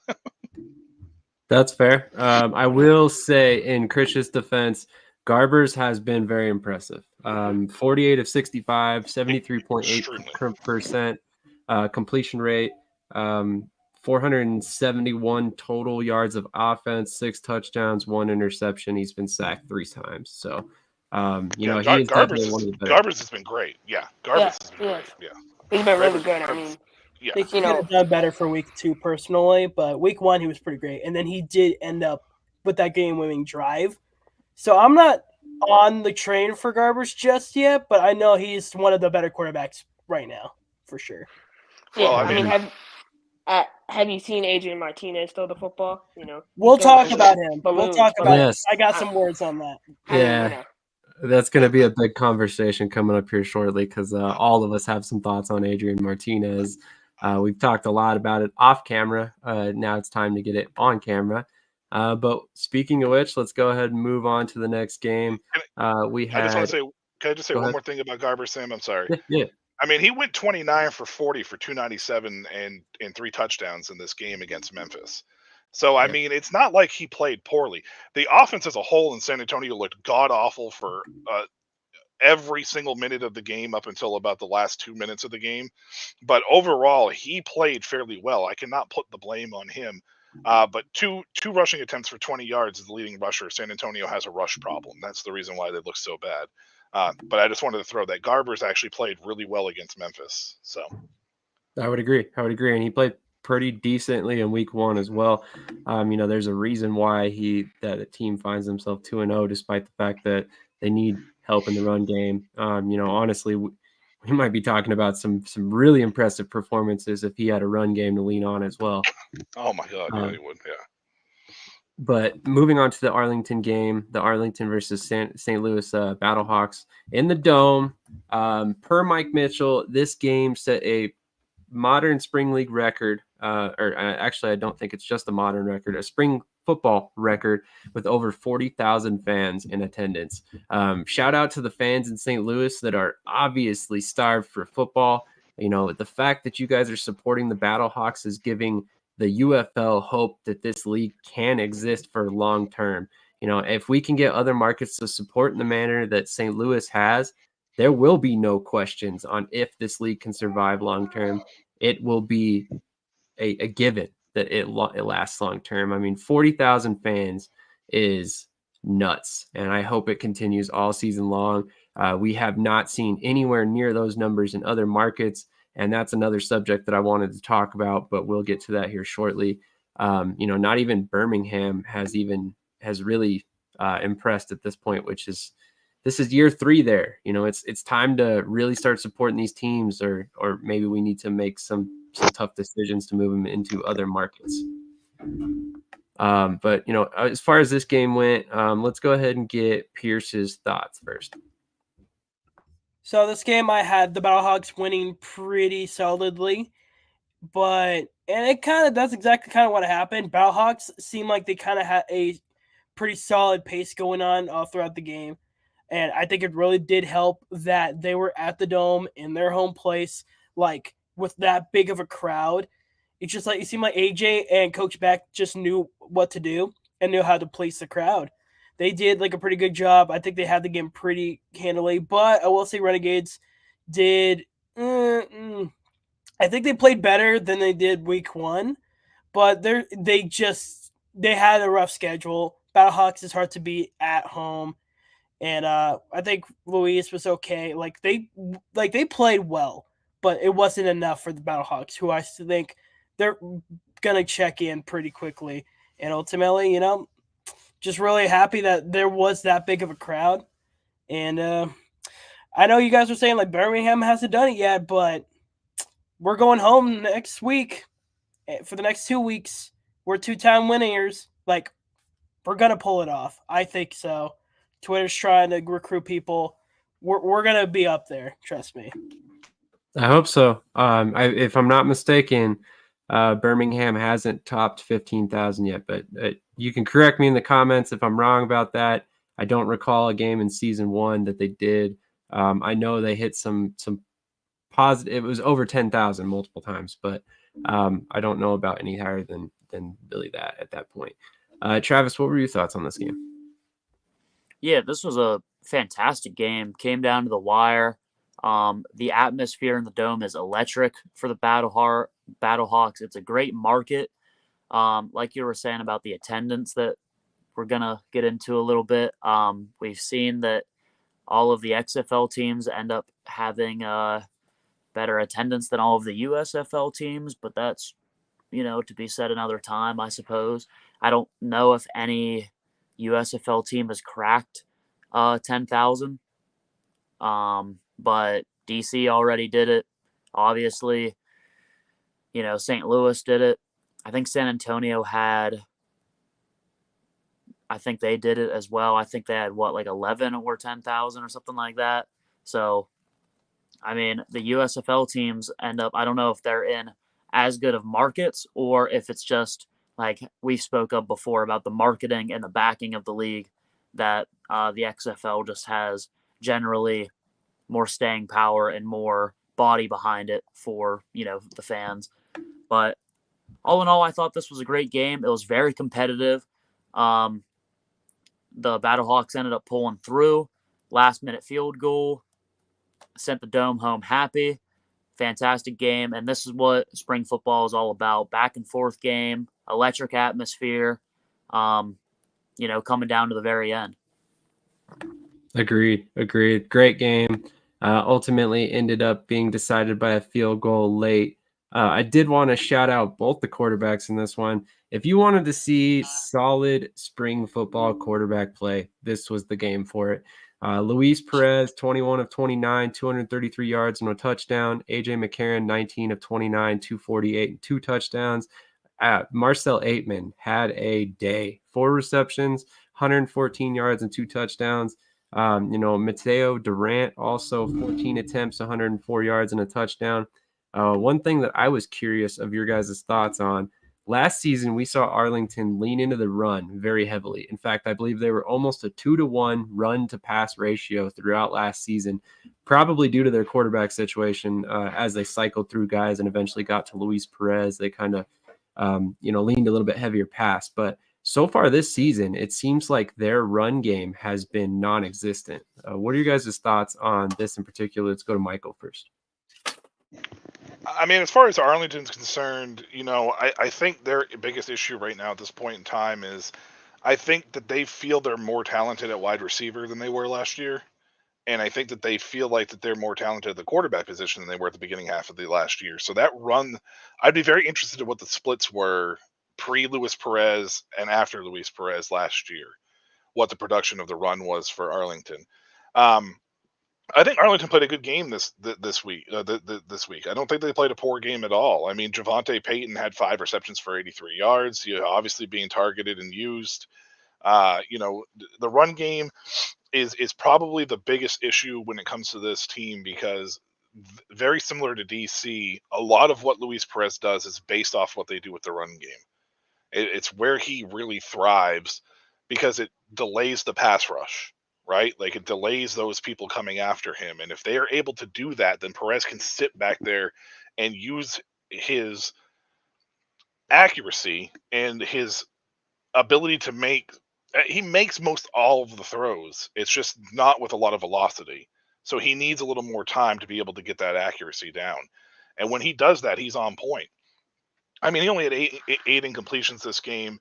That's fair. I will say in Chris's defense, Garbers has been very impressive. 48 of 65, 73.8% completion rate, 471 total yards of offense, 6 touchdowns, 1 interception. He's been sacked 3 times. So, he is definitely one of the better. Garbers has been great. Yeah, Garbers has been great. Yeah, he's been really good. I mean, yeah, I think he could have done better for week 2 personally, but week 1 he was pretty great, and then he did end up with that game-winning drive. So I'm not on the train for Garbers just yet, but I know he's one of the better quarterbacks right now for sure. Yeah, well, I mean, have you seen Adrian Martinez throw the football? We'll talk about him. We'll talk about it. I got some words on that. Yeah. That's going to be a big conversation coming up here shortly because all of us have some thoughts on Adrian Martinez. We've talked a lot about it off camera. Now it's time to get it on camera. But speaking of which, let's go ahead and move on to the next game. Can I just say one more thing about Garber, Sam? I'm sorry. Yeah. I mean, he went 29 for 40 for 297 and 3 touchdowns in this game against Memphis. So, I mean, it's not like he played poorly. The offense as a whole in San Antonio looked god-awful for every single minute of the game up until about the last 2 minutes of the game. But overall, he played fairly well. I cannot put the blame on him. But two rushing attempts for 20 yards as the leading rusher. San Antonio has a rush problem. That's the reason why they look so bad. But I just wanted to throw that. Garbers actually played really well against Memphis. So I would agree. And he played pretty decently in week 1 as well. There's a reason why that the team finds themselves 2-0 despite the fact that they need help in the run game. Honestly, we might be talking about some really impressive performances if he had a run game to lean on as well. Oh my God, yeah, he would. Yeah. But moving on to the Arlington game, the Arlington versus St. Louis Battlehawks in the Dome. Per Mike Mitchell, this game set a modern spring league record, actually, I don't think it's just a modern record, a spring football record with over 40,000 fans in attendance. Shout out to the fans in St. Louis that are obviously starved for football. You know, the fact that you guys are supporting the Battlehawks is giving the UFL hope that this league can exist for long term. You know, if we can get other markets to support in the manner that St. Louis has, there will be no questions on if this league can survive long term. It will be a given that it lasts long term. I mean, 40,000 fans is nuts, and I hope it continues all season long. We have not seen anywhere near those numbers in other markets, and that's another subject that I wanted to talk about, but we'll get to that here shortly. You know, not even Birmingham has really impressed at this point, which is this is year 3 there. You know, it's time to really start supporting these teams, or maybe we need to make some tough decisions to move them into other markets. But, you know, as far as this game went, let's go ahead and get Pierce's thoughts first. So this game, I had the Battlehawks winning pretty solidly, and that's exactly kind of what happened. Battlehawks seemed like they kind of had a pretty solid pace going on all throughout the game. And I think it really did help that they were at the Dome in their home place, like with that big of a crowd. It's just like, it seemed like AJ and Coach Beck just knew what to do and knew how to place the crowd. They did like a pretty good job. I think they had the game pretty handily, but I will say Renegades did. I think they played better than they did week 1, but they had a rough schedule. Battlehawks is hard to beat at home. And I think Luis was okay. Like they played well, but it wasn't enough for the Battlehawks, who I think they're gonna check in pretty quickly. And ultimately, you know, just really happy that there was that big of a crowd. And I know you guys were saying like Birmingham hasn't done it yet, but we're going home next week for the next 2 weeks. We're 2-time winners. Like, we're gonna pull it off. I think so. Twitter's trying to recruit people. We're gonna be up there. Trust me. I hope so. If I'm not mistaken, Birmingham hasn't topped 15,000 yet, but you can correct me in the comments if I'm wrong about that. I don't recall a game in season 1 that they did. I know they hit some positive. It was over 10,000 multiple times, but I don't know about any higher than Billy that at that point. Travis, what were your thoughts on this game? Yeah, this was a fantastic game. Came down to the wire. The atmosphere in the Dome is electric for the Battlehawks. It's a great market. Like you were saying about the attendance that we're going to get into a little bit. We've seen that all of the XFL teams end up having better attendance than all of the USFL teams, but that's, you know, to be said another time, I suppose. I don't know if any USFL team has cracked 10,000. But DC already did it. Obviously, you know, St. Louis did it. I think San Antonio they did it as well. I think they had 11 or 10,000 or something like that. So, I mean, the USFL teams end up, I don't know if they're in as good of markets or if it's just like we spoke of before about the marketing and the backing of the league that the XFL just has generally more staying power and more body behind it for, you know, the fans. But all in all, I thought this was a great game. It was very competitive. The Battlehawks ended up pulling through. Last-minute field goal. Sent the Dome home happy. Fantastic game. And this is what spring football is all about. Back and forth game. Electric atmosphere. You know, coming down to the very end. Agreed. Great game. Ultimately ended up being decided by a field goal late. I did want to shout out both the quarterbacks in this one. If you wanted to see solid spring football quarterback play, this was the game for it. Luis Perez, 21 of 29, 233 yards and a touchdown. AJ McCarron, 19 of 29, 248 and 2 touchdowns. Marcel Aitman had a day, 4 receptions, 114 yards and 2 touchdowns. Mateo Durant also 14 attempts, 104 yards and a touchdown. One thing that I was curious of your guys' thoughts on, last season we saw Arlington lean into the run very heavily. In fact, I believe they were almost a 2-to-1 run to pass ratio throughout last season, probably due to their quarterback situation. As they cycled through guys and eventually got to Luis Perez, they kind of leaned a little bit heavier pass. But so far this season, it seems like their run game has been non-existent. What are you guys' thoughts on this in particular? Let's go to Michael first. I mean, as far as Arlington's concerned, I think their biggest issue right now at this point in time is I think that they feel they're more talented at wide receiver than they were last year. And I think that they feel like that they're more talented at the quarterback position than they were at the beginning half of the last year. So that run, I'd be very interested in what the splits were pre-Luis Perez and after Luis Perez last year, what the production of the run was for Arlington. I think Arlington played a good game this week. This week, I don't think they played a poor game at all. I mean, Javonte Payton had 5 receptions for 83 yards. Obviously being targeted and used. The run game is probably the biggest issue when it comes to this team because very similar to DC, a lot of what Luis Perez does is based off what they do with the run game. It's where he really thrives because it delays the pass rush, right? Like it delays those people coming after him. And if they are able to do that, then Perez can sit back there and use his accuracy and his ability to he makes most all of the throws. It's just not with a lot of velocity. So he needs a little more time to be able to get that accuracy down. And when he does that, he's on point. I mean, he only had eight incompletions this game.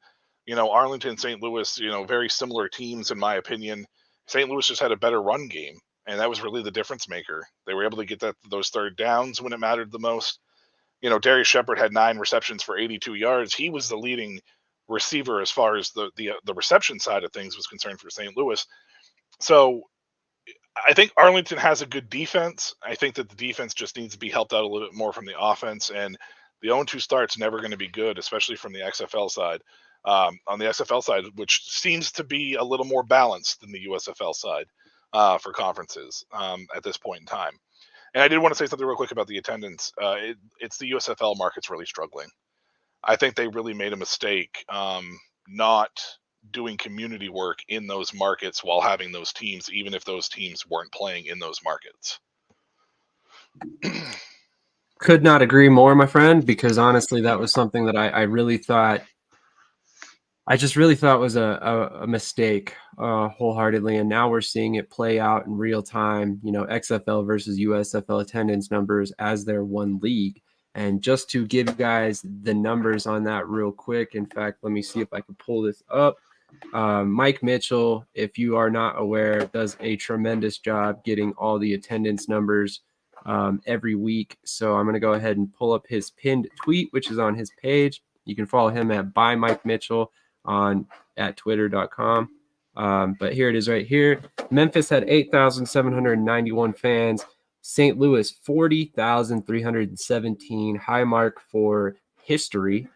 Arlington, St. Louis, very similar teams in my opinion. St. Louis just had a better run game, and that was really the difference maker. They were able to get those third downs when it mattered the most. Darius Shepard had 9 receptions for 82 yards. He was the leading receiver as far as the reception side of things was concerned for St. Louis. So I think Arlington has a good defense. I think that the defense just needs to be helped out a little bit more from the offense, and the 0-2 start's never going to be good, especially from the XFL side. On the XFL side, which seems to be a little more balanced than the USFL side for conferences at this point in time. And I did want to say something real quick about the attendance. It's the USFL market's really struggling. I think they really made a mistake not doing community work in those markets while having those teams, even if those teams weren't playing in those markets. Could not agree more, my friend, because honestly, that was something that I really thought was a mistake wholeheartedly. And now we're seeing it play out in real time, XFL versus USFL attendance numbers as their one league. And just to give you guys the numbers on that real quick, in fact, let me see if I can pull this up. Mike Mitchell, if you are not aware, does a tremendous job getting all the attendance numbers every week. So I'm going to go ahead and pull up his pinned tweet, which is on his page. You can follow him at @ByMikeMitchell at twitter.com. But here it is right here. Memphis had 8,791 fans. St. Louis, 40,317, high mark for history.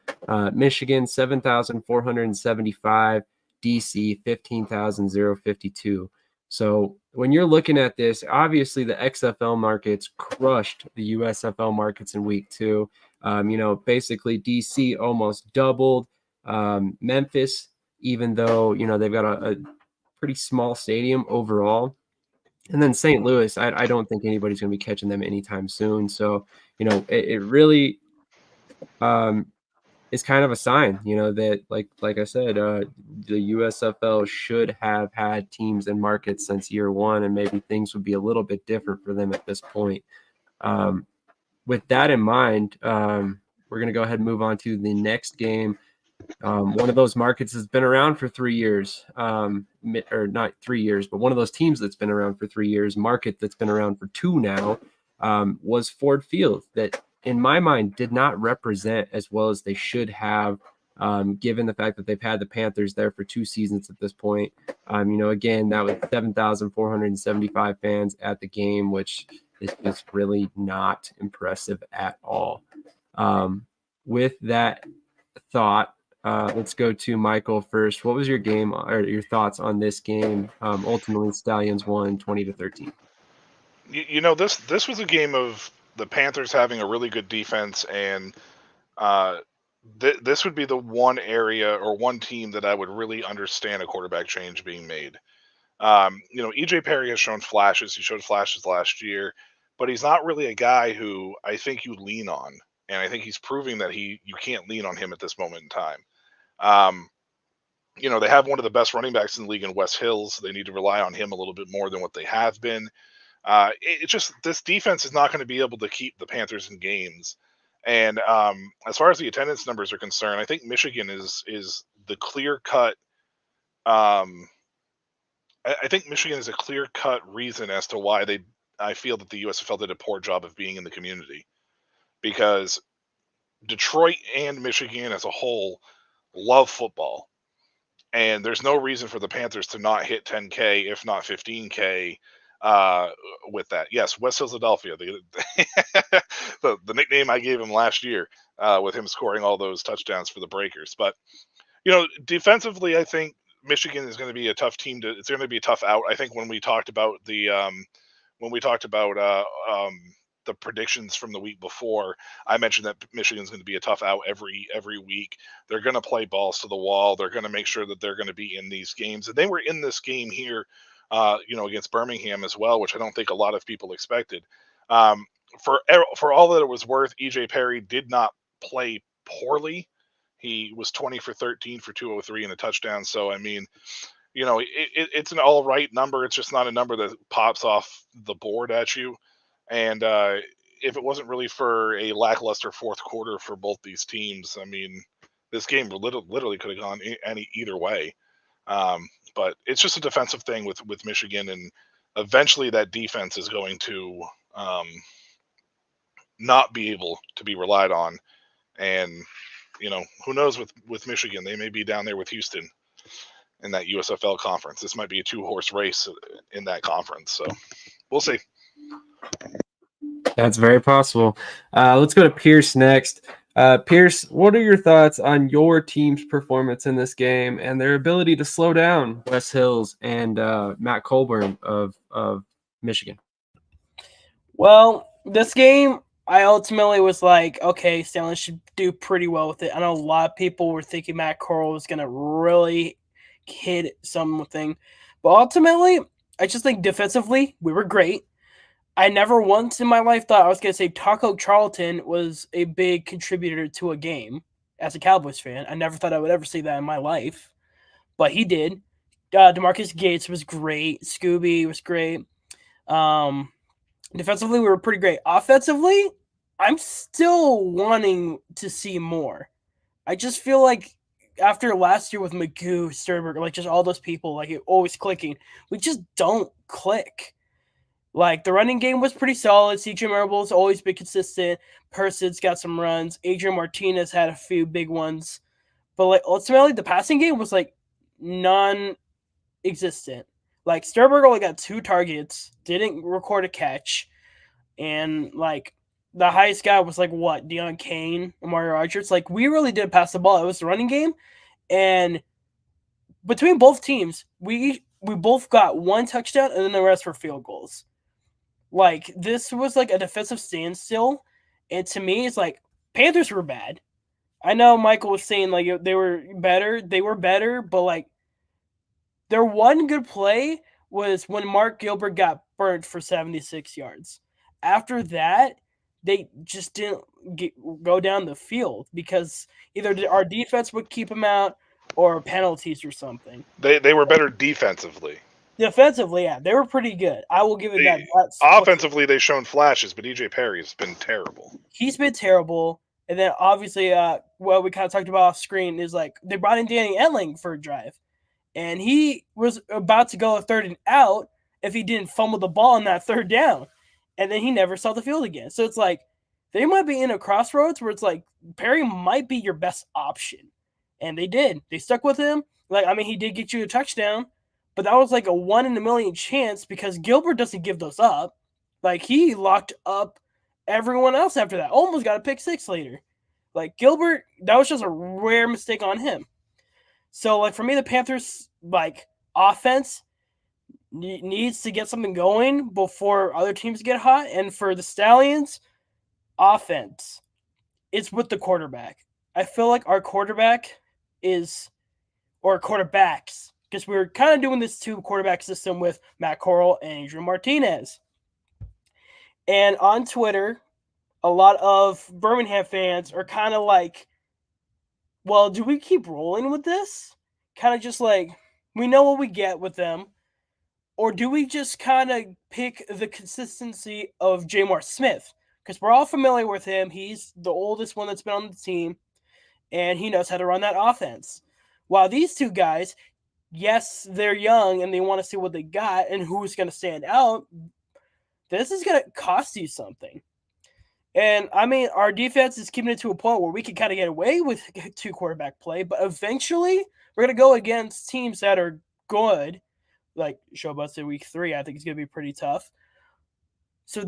Michigan, 7,475. DC, 15,052. So when you're looking at this, obviously the XFL markets crushed the USFL markets in week 2. Basically DC almost doubled. Memphis, even though, they've got a pretty small stadium overall. And then St. Louis, I don't think anybody's going to be catching them anytime soon. So, it really is kind of a sign, that like I said, the USFL should have had teams and markets since year 1, and maybe things would be a little bit different for them at this point. With that in mind, we're going to go ahead and move on to the next game. One of those markets has been around for 3 years, or not 3 years, but one of those teams that's been around for 3 years, market that's been around for 2 now, was Ford Field, that in my mind did not represent as well as they should have, given the fact that they've had the Panthers there for 2 seasons at this point. Again, that was 7,475 fans at the game, which is just really not impressive at all. With that thought. Let's go to Michael first. What was your game or your thoughts on this game? Ultimately, Stallions won 20-13. This was a game of the Panthers having a really good defense, and this would be the one area or one team that I would really understand a quarterback change being made. EJ Perry has shown flashes. He showed flashes last year, but he's not really a guy who I think you lean on, and I think he's proving that you can't lean on him at this moment in time. They have one of the best running backs in the league in Wes Hills. They need to rely on him a little bit more than what they have been. It's just this defense is not going to be able to keep the Panthers in games. And as far as the attendance numbers are concerned, I think Michigan is the clear cut. I think Michigan is a clear cut reason as to why I feel that the USFL did a poor job of being in the community, because Detroit and Michigan as a whole love football, and there's no reason for the Panthers to not hit 10K, if not 15K. With that, yes, West Philadelphia, the nickname I gave him last year, with him scoring all those touchdowns for the Breakers. But defensively, I think Michigan is going to be a tough team it's going to be a tough out. I think when we talked about the predictions from the week before, I mentioned that Michigan's going to be a tough out every week. They're going to play balls to the wall. They're going to make sure that they're going to be in these games, and they were in this game here. Against Birmingham as well, which I don't think a lot of people expected. For all that it was worth, EJ Perry did not play poorly. He was 20 for 13 for 203 and a touchdown. So, I mean, it's an all right number. It's just not a number that pops off the board at you. And if it wasn't really for a lackluster fourth quarter for both these teams, I mean, this game literally could have gone either way. But it's just a defensive thing with Michigan, and eventually that defense is going to not be able to be relied on. And who knows with Michigan, they may be down there with Houston in that USFL conference. This might be a 2-horse race in that conference, so we'll see. That's very possible. Let's go to Pierce next. Pierce, what are your thoughts on your team's performance in this game and their ability to slow down Wes Hills and Matt Colburn of Michigan? Well, this game, I ultimately was like, okay, Stanley should do pretty well with it. I know a lot of people were thinking Matt Corral was going to really hit something. But ultimately, I just think defensively, we were great. I never once in my life thought I was going to say Taco Charlton was a big contributor to a game as a Cowboys fan. I never thought I would ever say that in my life, but he did. DeMarcus Gates was great. Scooby was great. Defensively, we were pretty great. Offensively, I'm still wanting to see more. I just feel like after last year with Magoo, Sternberg, like just all those people, like it always clicking, we just don't click. Like, the running game was pretty solid. CJ Marable's always been consistent. Person's got some runs. Adrian Martinez had a few big ones. But, like, ultimately, the passing game was, like, non-existent. Like, Sternberg only got 2 targets, didn't record a catch. And, like, the highest guy was, like, what? Deion Kane, Amari Rogers. Like, we really did pass the ball. It was the running game. And between both teams, we both got 1 touchdown, and then the rest were field goals. Like, this was like a defensive standstill, and to me, it's like Panthers were bad. I know Michael was saying like they were better, but like their one good play was when Mark Gilbert got burnt for 76 yards. After that, they just didn't go down the field because either our defense would keep them out or penalties or something. They were better defensively. Defensively, yeah, they were pretty good. I will give it that. Offensively, they've shown flashes, but EJ Perry's been terrible. He's been terrible. And then obviously, what we kind of talked about off screen is like they brought in Danny Etling for a drive. And he was about to go a 3rd and out if he didn't fumble the ball on that 3rd down. And then he never saw the field again. So it's like they might be in a crossroads where it's like Perry might be your best option. And they did. They stuck with him. Like, I mean, he did get you a touchdown. But that was like a 1 in a million chance because Gilbert doesn't give those up. Like, he locked up everyone else after that. Almost got a pick 6 later. Like Gilbert, that was just a rare mistake on him. So like for me, the Panthers like offense needs to get something going before other teams get hot, and for the Stallions, offense, it's with the quarterback. I feel like our quarterback is, or quarterbacks, because we were kind of doing this two quarterback system with Matt Corral and Adrian Martinez. And on Twitter, a lot of Birmingham fans are kind of like, well, do we keep rolling with this? Kind of just like, we know what we get with them. Or do we just kind of pick the consistency of Jamar Smith? Because we're all familiar with him. He's the oldest one that's been on the team, and he knows how to run that offense. While these two guys, yes, they're young and they want to see what they got and who's going to stand out, this is going to cost you something. And I mean, our defense is keeping it to a point where we can kind of get away with two quarterback play, but eventually we're going to go against teams that are good. Like Showbus in week 3, I think it's going to be pretty tough. So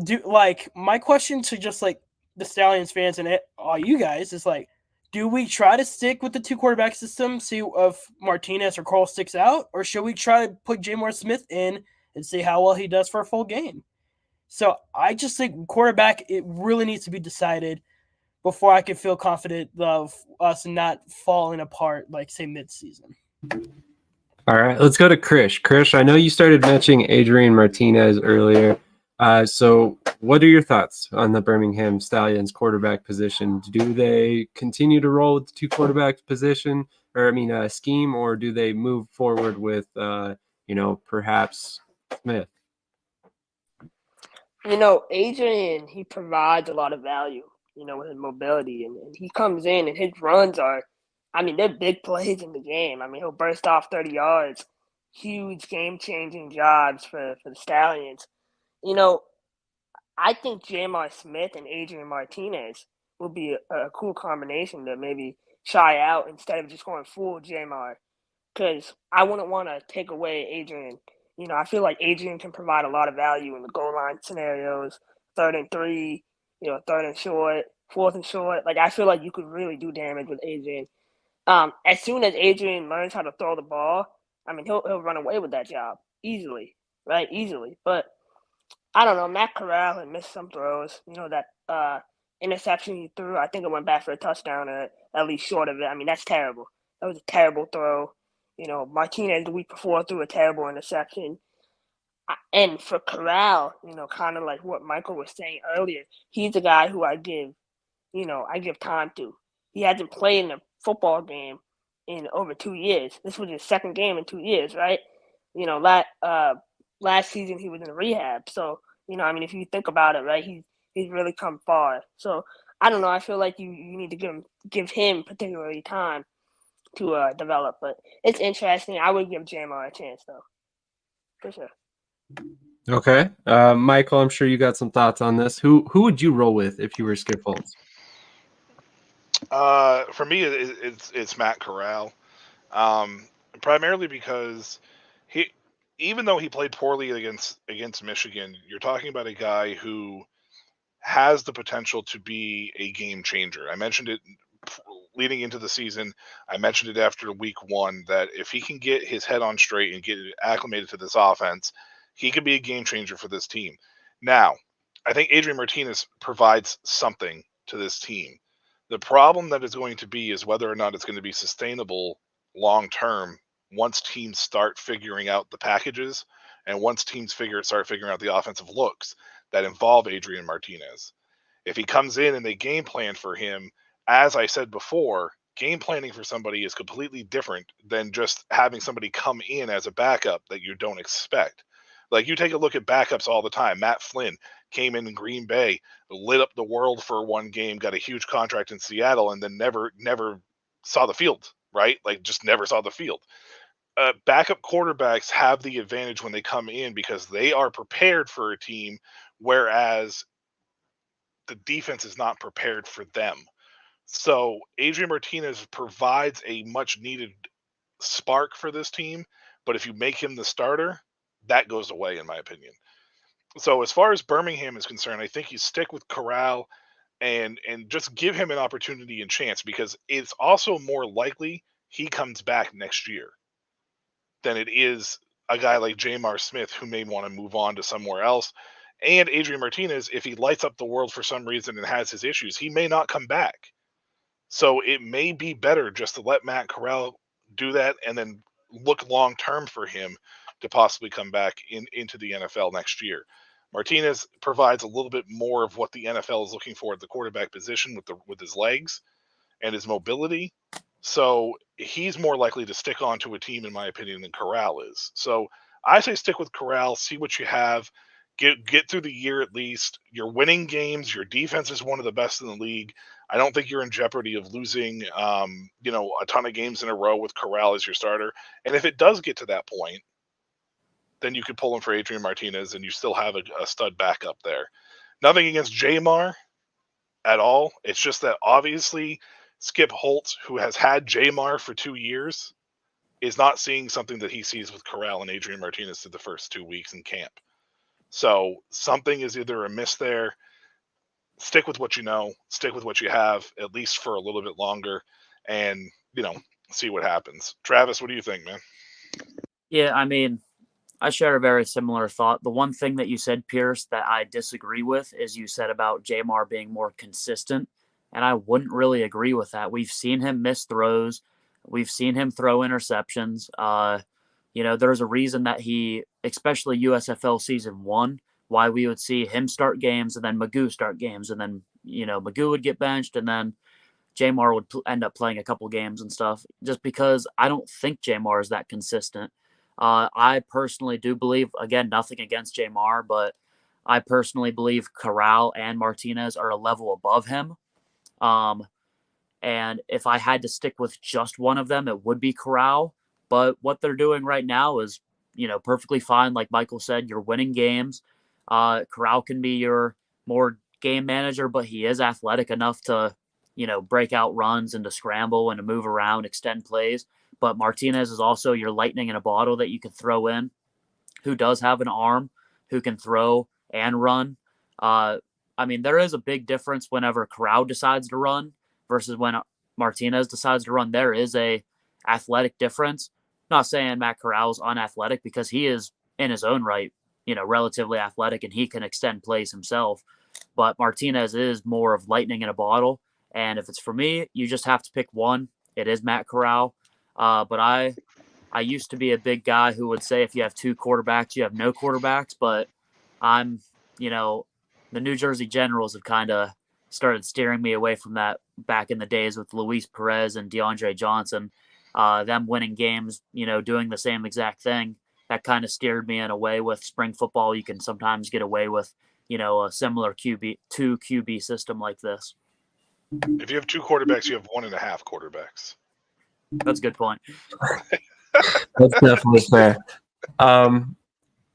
my question to just like the Stallions fans and all you guys is like, do we try to stick with the two quarterback system, see if Martinez or Cole sticks out, or should we try to put Jamar Smith in and see how well he does for a full game? So I just think quarterback, it really needs to be decided before I can feel confident of us not falling apart, like say mid-season. All right, let's go to Krish. Krish, I know you started mentioning Adrian Martinez earlier. So what are your thoughts on the Birmingham Stallions quarterback position? Do they continue to roll with the two quarterback position, scheme, or do they move forward with, perhaps Smith? Adrian, he provides a lot of value, with his mobility. And he comes in and his runs are, they're big plays in the game. He'll burst off 30 yards, huge game-changing jobs for the Stallions. I think Jamar Smith and Adrian Martinez will be a cool combination to maybe try out instead of just going full Jamar. Because I wouldn't want to take away Adrian. I feel like Adrian can provide a lot of value in the goal line scenarios, 3rd and 3, 3rd and short, 4th and short. Like, I feel like you could really do damage with Adrian. As soon as Adrian learns how to throw the ball, he'll run away with that job easily, right? Easily. But I don't know. Matt Corral had missed some throws. That interception he threw, I think it went back for a touchdown or at least short of it. That's terrible. That was a terrible throw. Martinez the week before threw a terrible interception. And for Corral, kind of like what Michael was saying earlier, he's a guy who I give time to. He hasn't played in a football game in over 2 years. This was his second game in 2 years, right? Last season he was in rehab. So, if you think about it, right, he's really come far. So I don't know. I feel like you need to give him particularly time to develop. But it's interesting. I would give Jamar a chance though, for sure. Okay, Michael, I'm sure you got some thoughts on this. Who would you roll with if you were Skip Holtz? For me, it's Matt Corral, primarily because even though he played poorly against Michigan, you're talking about a guy who has the potential to be a game changer. I mentioned it leading into the season. I mentioned it after week 1 that if he can get his head on straight and get acclimated to this offense, he could be a game changer for this team. Now, I think Adrian Martinez provides something to this team. The problem that is going to be is whether or not it's going to be sustainable long term once teams start figuring out the packages and once teams start figuring out the offensive looks that involve Adrian Martinez. If he comes in and they game plan for him, as I said before, game planning for somebody is completely different than just having somebody come in as a backup that you don't expect. Like, you take a look at backups all the time. Matt Flynn came in Green Bay, lit up the world for one game, got a huge contract in Seattle, and then never saw the field, right? Like, just never saw the field. Backup quarterbacks have the advantage when they come in because they are prepared for a team, whereas the defense is not prepared for them. So Adrian Martinez provides a much needed spark for this team, but if you make him the starter, that goes away, in my opinion. So as far as Birmingham is concerned, I think you stick with Corral. and just give him an opportunity and chance, because it's also more likely he comes back next year than it is a guy like Jamar Smith who may want to move on to somewhere else. And Adrian Martinez, if he lights up the world for some reason and has his issues, he may not come back. So it may be better just to let Matt Corral do that and then look long term for him to possibly come back into the NFL next year. Martinez provides a little bit more of what the NFL is looking for at the quarterback position with his legs and his mobility. So he's more likely to stick on to a team, in my opinion, than Corral is. So I say stick with Corral, see what you have, get through the year at least. You're winning games. Your defense is one of the best in the league. I don't think you're in jeopardy of losing, a ton of games in a row with Corral as your starter. And if it does get to that point, then you could pull him for Adrian Martinez, and you still have a stud backup there. Nothing against Jamar at all. It's just that obviously Skip Holtz, who has had Jamar for 2 years, is not seeing something that he sees with Corral and Adrian Martinez through the first 2 weeks in camp. So something is either amiss there. Stick with what you know, stick with what you have, at least for a little bit longer, and, see what happens. Travis, what do you think, man? Yeah, I mean, I share a very similar thought. The one thing that you said, Pierce, that I disagree with is you said about Jamar being more consistent, and I wouldn't really agree with that. We've seen him miss throws. We've seen him throw interceptions. There's a reason that he, especially USFL season 1, why we would see him start games and then Magoo start games, and then, Magoo would get benched, and then Jamar would end up playing a couple games and stuff, just because I don't think Jamar is that consistent. I personally do believe, again, nothing against Jamar, but I personally believe Corral and Martinez are a level above him. And if I had to stick with just one of them, it would be Corral. But what they're doing right now is, perfectly fine. Like Michael said, you're winning games. Corral can be your more game manager, but he is athletic enough to, break out runs and to scramble and to move around, extend plays. But Martinez is also your lightning in a bottle that you can throw in, who does have an arm, who can throw and run. There is a big difference whenever Corral decides to run versus when Martinez decides to run. There is a athletic difference. I'm not saying Matt Corral is unathletic, because he is in his own right, relatively athletic, and he can extend plays himself. But Martinez is more of lightning in a bottle. And if it's for me, you just have to pick one. It is Matt Corral. But I used to be a big guy who would say if you have 2 quarterbacks, you have no quarterbacks. But I'm, the New Jersey Generals have kind of started steering me away from that back in the days with Luis Perez and DeAndre Johnson, them winning games, doing the same exact thing. That kind of steered me in a way with spring football. You can sometimes get away with, a similar two QB system like this. If you have 2 quarterbacks, you have 1.5 quarterbacks. That's a good point. That's definitely fair.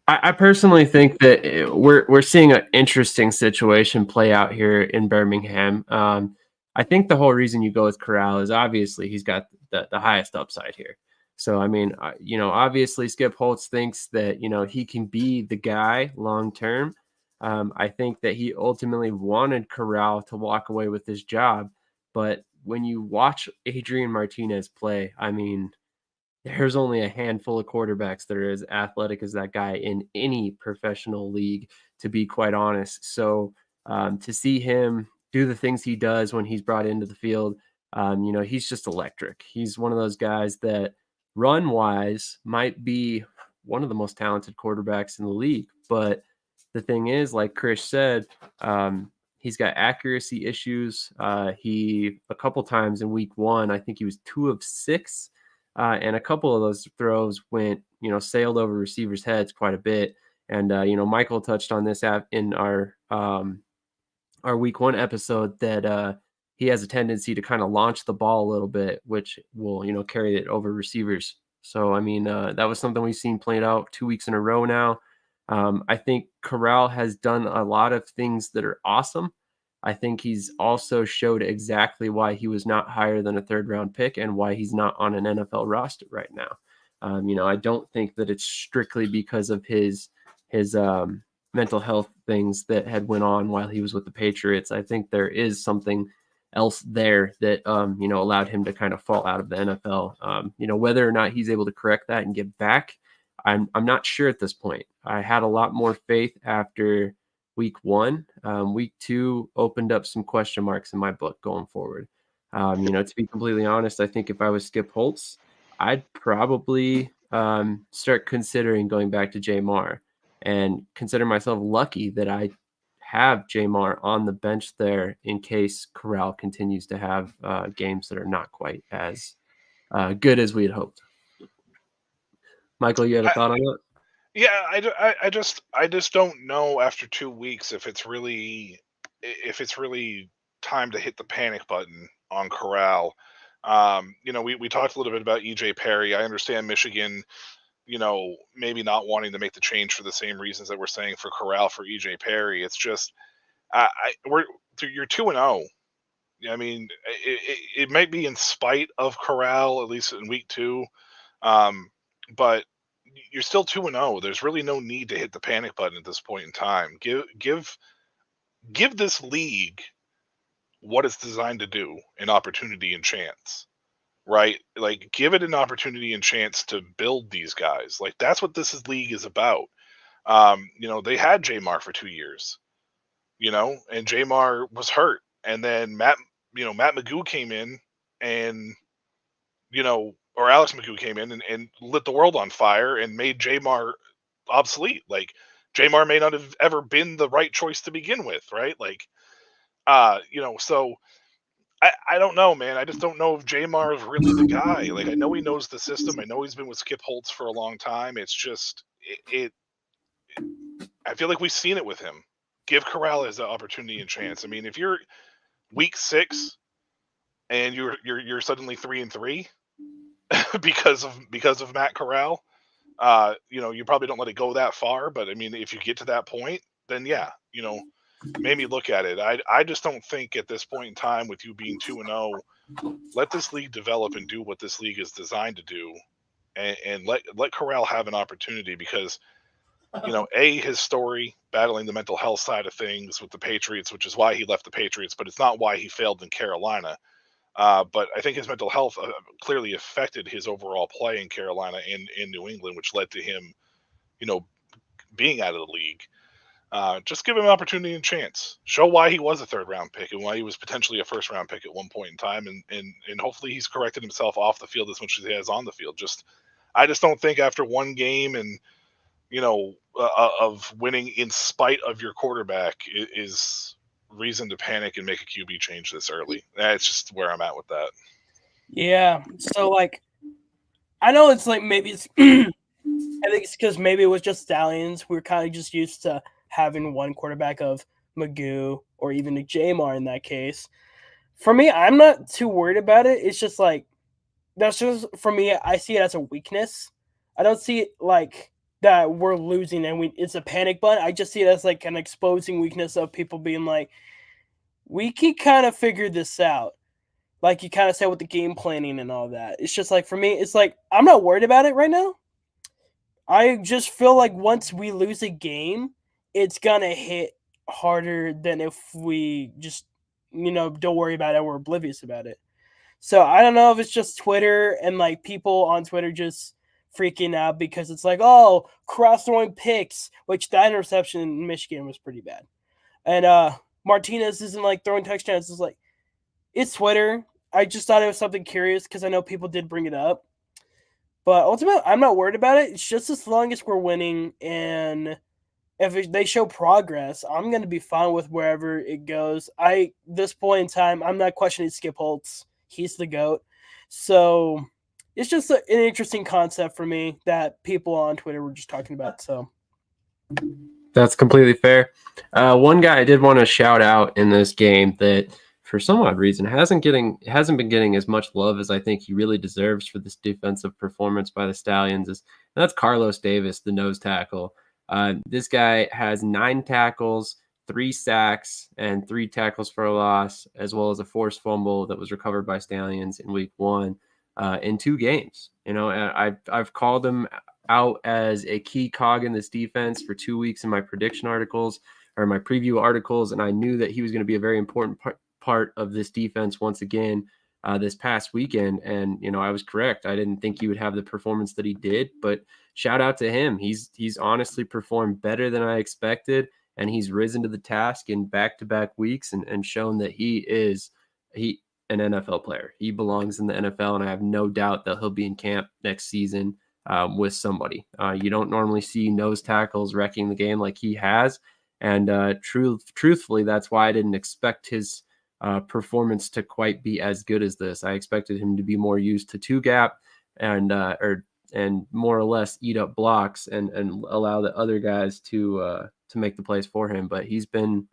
I personally think that we're seeing an interesting situation play out here in Birmingham. I think the whole reason you go with Corral is obviously he's got the highest upside here. So, obviously Skip Holtz thinks that, he can be the guy long term. I think that he ultimately wanted Corral to walk away with his job. But when you watch Adrian Martinez play, there's only a handful of quarterbacks that are as athletic as that guy in any professional league, to be quite honest. So to see him do the things he does when he's brought into the field, he's just electric. He's one of those guys that run-wise might be one of the most talented quarterbacks in the league. But the thing is, like Chris said, he's got accuracy issues. He, a couple times in week 1, I think he was 2 of 6. And a couple of those throws went, sailed over receivers' heads quite a bit. And, Michael touched on this in our week 1 episode that he has a tendency to kind of launch the ball a little bit, which will, carry it over receivers. So, that was something we've seen played out 2 weeks in a row now. I think Corral has done a lot of things that are awesome. I think he's also showed exactly why he was not higher than a 3rd-round pick and why he's not on an NFL roster right now. I don't think that it's strictly because of his mental health things that had went on while he was with the Patriots. I think there is something else there that, allowed him to kind of fall out of the NFL. Whether or not he's able to correct that and get back, I'm not sure at this point. I had a lot more faith after week 1. Week 2 opened up some question marks in my book going forward. To be completely honest, I think if I was Skip Holtz, I'd probably start considering going back to Jamar and consider myself lucky that I have Jamar on the bench there in case Corral continues to have games that are not quite as good as we had hoped. Michael, you had a thought on that? Yeah, I just don't know after 2 weeks if it's really time to hit the panic button on Corral. We talked a little bit about EJ Perry. I understand Michigan, maybe not wanting to make the change for the same reasons that we're saying for Corral for EJ Perry. It's just you're 2-0. I mean, it might be in spite of Corral, at least in week 2, but you're still 2-0. There's really no need to hit the panic button at this point in time. Give this league what it's designed to do, an opportunity and chance, right? Like, give it an opportunity and chance to build these guys. Like, that's what league is about. They had Jamar for 2 years, and Jamar was hurt, and then Matt Magoo came in, and or Alex Magoo came in and lit the world on fire and made Jamar obsolete. Like, Jamar may not have ever been the right choice to begin with, right? Like, so I don't know, man. I just don't know if Jamar is really the guy. Like, I know he knows the system. I know he's been with Skip Holtz for a long time. It's just I feel like we've seen it with him. Give Corral his opportunity and chance. I mean, if you're week 6 and you're suddenly 3-3 because of Matt Corral, you probably don't let it go that far. But I mean, if you get to that point, then yeah, maybe look at it. I just don't think at this point in time, with you being 2-0, let this league develop and do what this league is designed to do, and let Corral have an opportunity, because his story battling the mental health side of things with the Patriots, which is why he left the Patriots, but it's not why he failed in Carolina. But I think his mental health clearly affected his overall play in Carolina and in New England, which led to him, being out of the league. Just give him an opportunity and chance. Show why he was a 3rd-round pick and why he was potentially a 1st-round pick at one point in time, and hopefully he's corrected himself off the field as much as he has on the field. I just don't think after one game and of winning in spite of your quarterback is reason to panic and make a QB change this early. That's just where I'm at with that. Yeah. So, like, I know it's like maybe it's I think it's because maybe it was just Stallions. We were kind of just used to having one quarterback of Magoo or even a Jamar in that case. For me, I'm not too worried about it. It's just like, that's just, for me, I see it as a weakness. I don't see it like that we're losing and it's a panic button. I just see it as like an exposing weakness of people being like, we can kind of figure this out. Like you kind of said with the game planning and all that. It's just like, for me, it's like, I'm not worried about it right now. I just feel like once we lose a game, it's going to hit harder than if we just, don't worry about it. We're oblivious about it. So I don't know if it's just Twitter and like people on Twitter just freaking out because it's like, oh, cross throwing picks, which that interception in Michigan was pretty bad. And Martinez isn't like throwing touchdowns. It's like, it's Twitter. I just thought it was something curious because I know people did bring it up. But ultimately, I'm not worried about it. It's just as long as we're winning and if they show progress, I'm going to be fine with wherever it goes. This point in time, I'm not questioning Skip Holtz. He's the GOAT. So it's just an interesting concept for me that people on Twitter were just talking about. So that's completely fair. One guy I did want to shout out in this game that for some odd reason hasn't been getting as much love as I think he really deserves for this defensive performance by the Stallions, and that's Carlos Davis, the nose tackle. This guy has 9 tackles, 3 sacks, and 3 tackles for a loss, as well as a forced fumble that was recovered by Stallions in week 1 in 2 games. I've called him out as a key cog in this defense for 2 weeks in my prediction articles or my preview articles, and I knew that he was going to be a very important part of this defense once again this past weekend. And, I was correct. I didn't think he would have the performance that he did, but shout out to him. He's honestly performed better than I expected, and he's risen to the task in back-to-back weeks and shown that he is an NFL player. He belongs in the NFL, and I have no doubt that he'll be in camp next season with somebody. You don't normally see nose tackles wrecking the game like he has, and truthfully, that's why I didn't expect his performance to quite be as good as this. I expected him to be more used to two gap and more or less eat up blocks and allow the other guys to make the plays for him. But he's been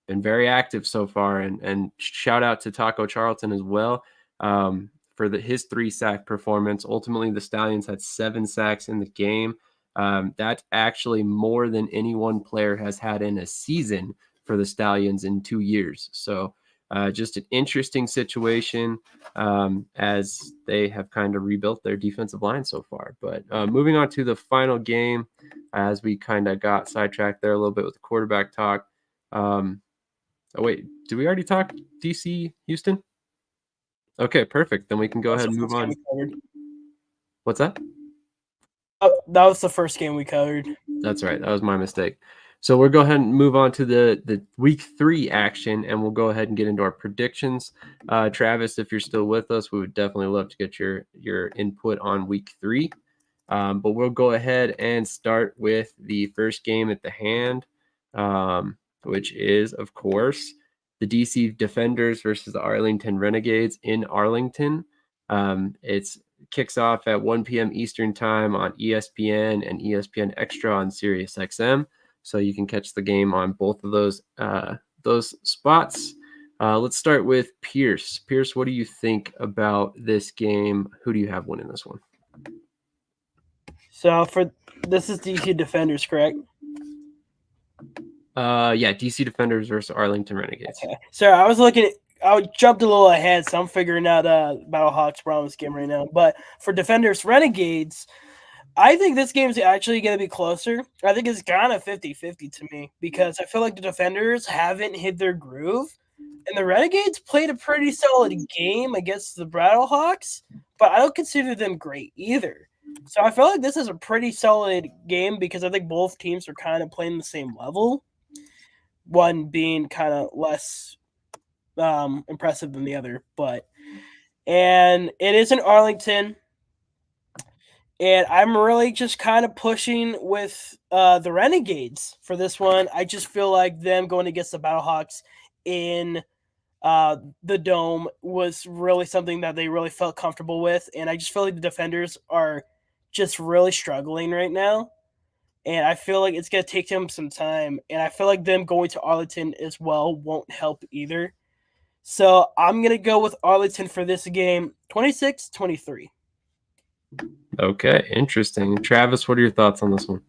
very active so far, and shout out to Taco Charlton as well for his 3-sack performance. Ultimately, the Stallions had 7 sacks in the game. That's actually more than any one player has had in a season for the Stallions in 2 years. So just an interesting situation as they have kind of rebuilt their defensive line so far. But moving on to the final game, as we kind of got sidetracked there a little bit with the quarterback talk. Oh, wait, did we already talk DC Houston? Okay, perfect. Then we can go ahead and move on. What's that? Oh, that was the first game we covered. That's right. That was my mistake. So we'll go ahead and move on to the week 3 action, and we'll go ahead and get into our predictions. Travis, if you're still with us, we would definitely love to get your input on week 3. But we'll go ahead and start with the first game at the hand, which is, of course, the DC Defenders versus the Arlington Renegades in Arlington. It kicks off at 1 p.m. Eastern time on ESPN and ESPN Extra on Sirius XM. So you can catch the game on both of those spots. Let's start with Pierce. Pierce, what do you think about this game? Who do you have winning this one? So this is DC Defenders, correct? Yeah, DC Defenders versus Arlington Renegades. Okay. So I jumped a little ahead, so I'm figuring out Battlehawks Browns game right now. But for Defenders Renegades, I think this game is actually going to be closer. I think it's kind of 50-50 to me because I feel like the Defenders haven't hit their groove. And the Renegades played a pretty solid game against the Battlehawks, but I don't consider them great either. So I feel like this is a pretty solid game because I think both teams are kind of playing the same level. One being kind of less impressive than the other. And it is in Arlington. And I'm really just kind of pushing with the Renegades for this one. I just feel like them going against the Battlehawks in the Dome was really something that they really felt comfortable with. And I just feel like the Defenders are just really struggling right now. And I feel like it's going to take them some time. And I feel like them going to Arlington as well won't help either. So I'm going to go with Arlington for this game, 26-23. Okay, interesting. Travis, what are your thoughts on this one?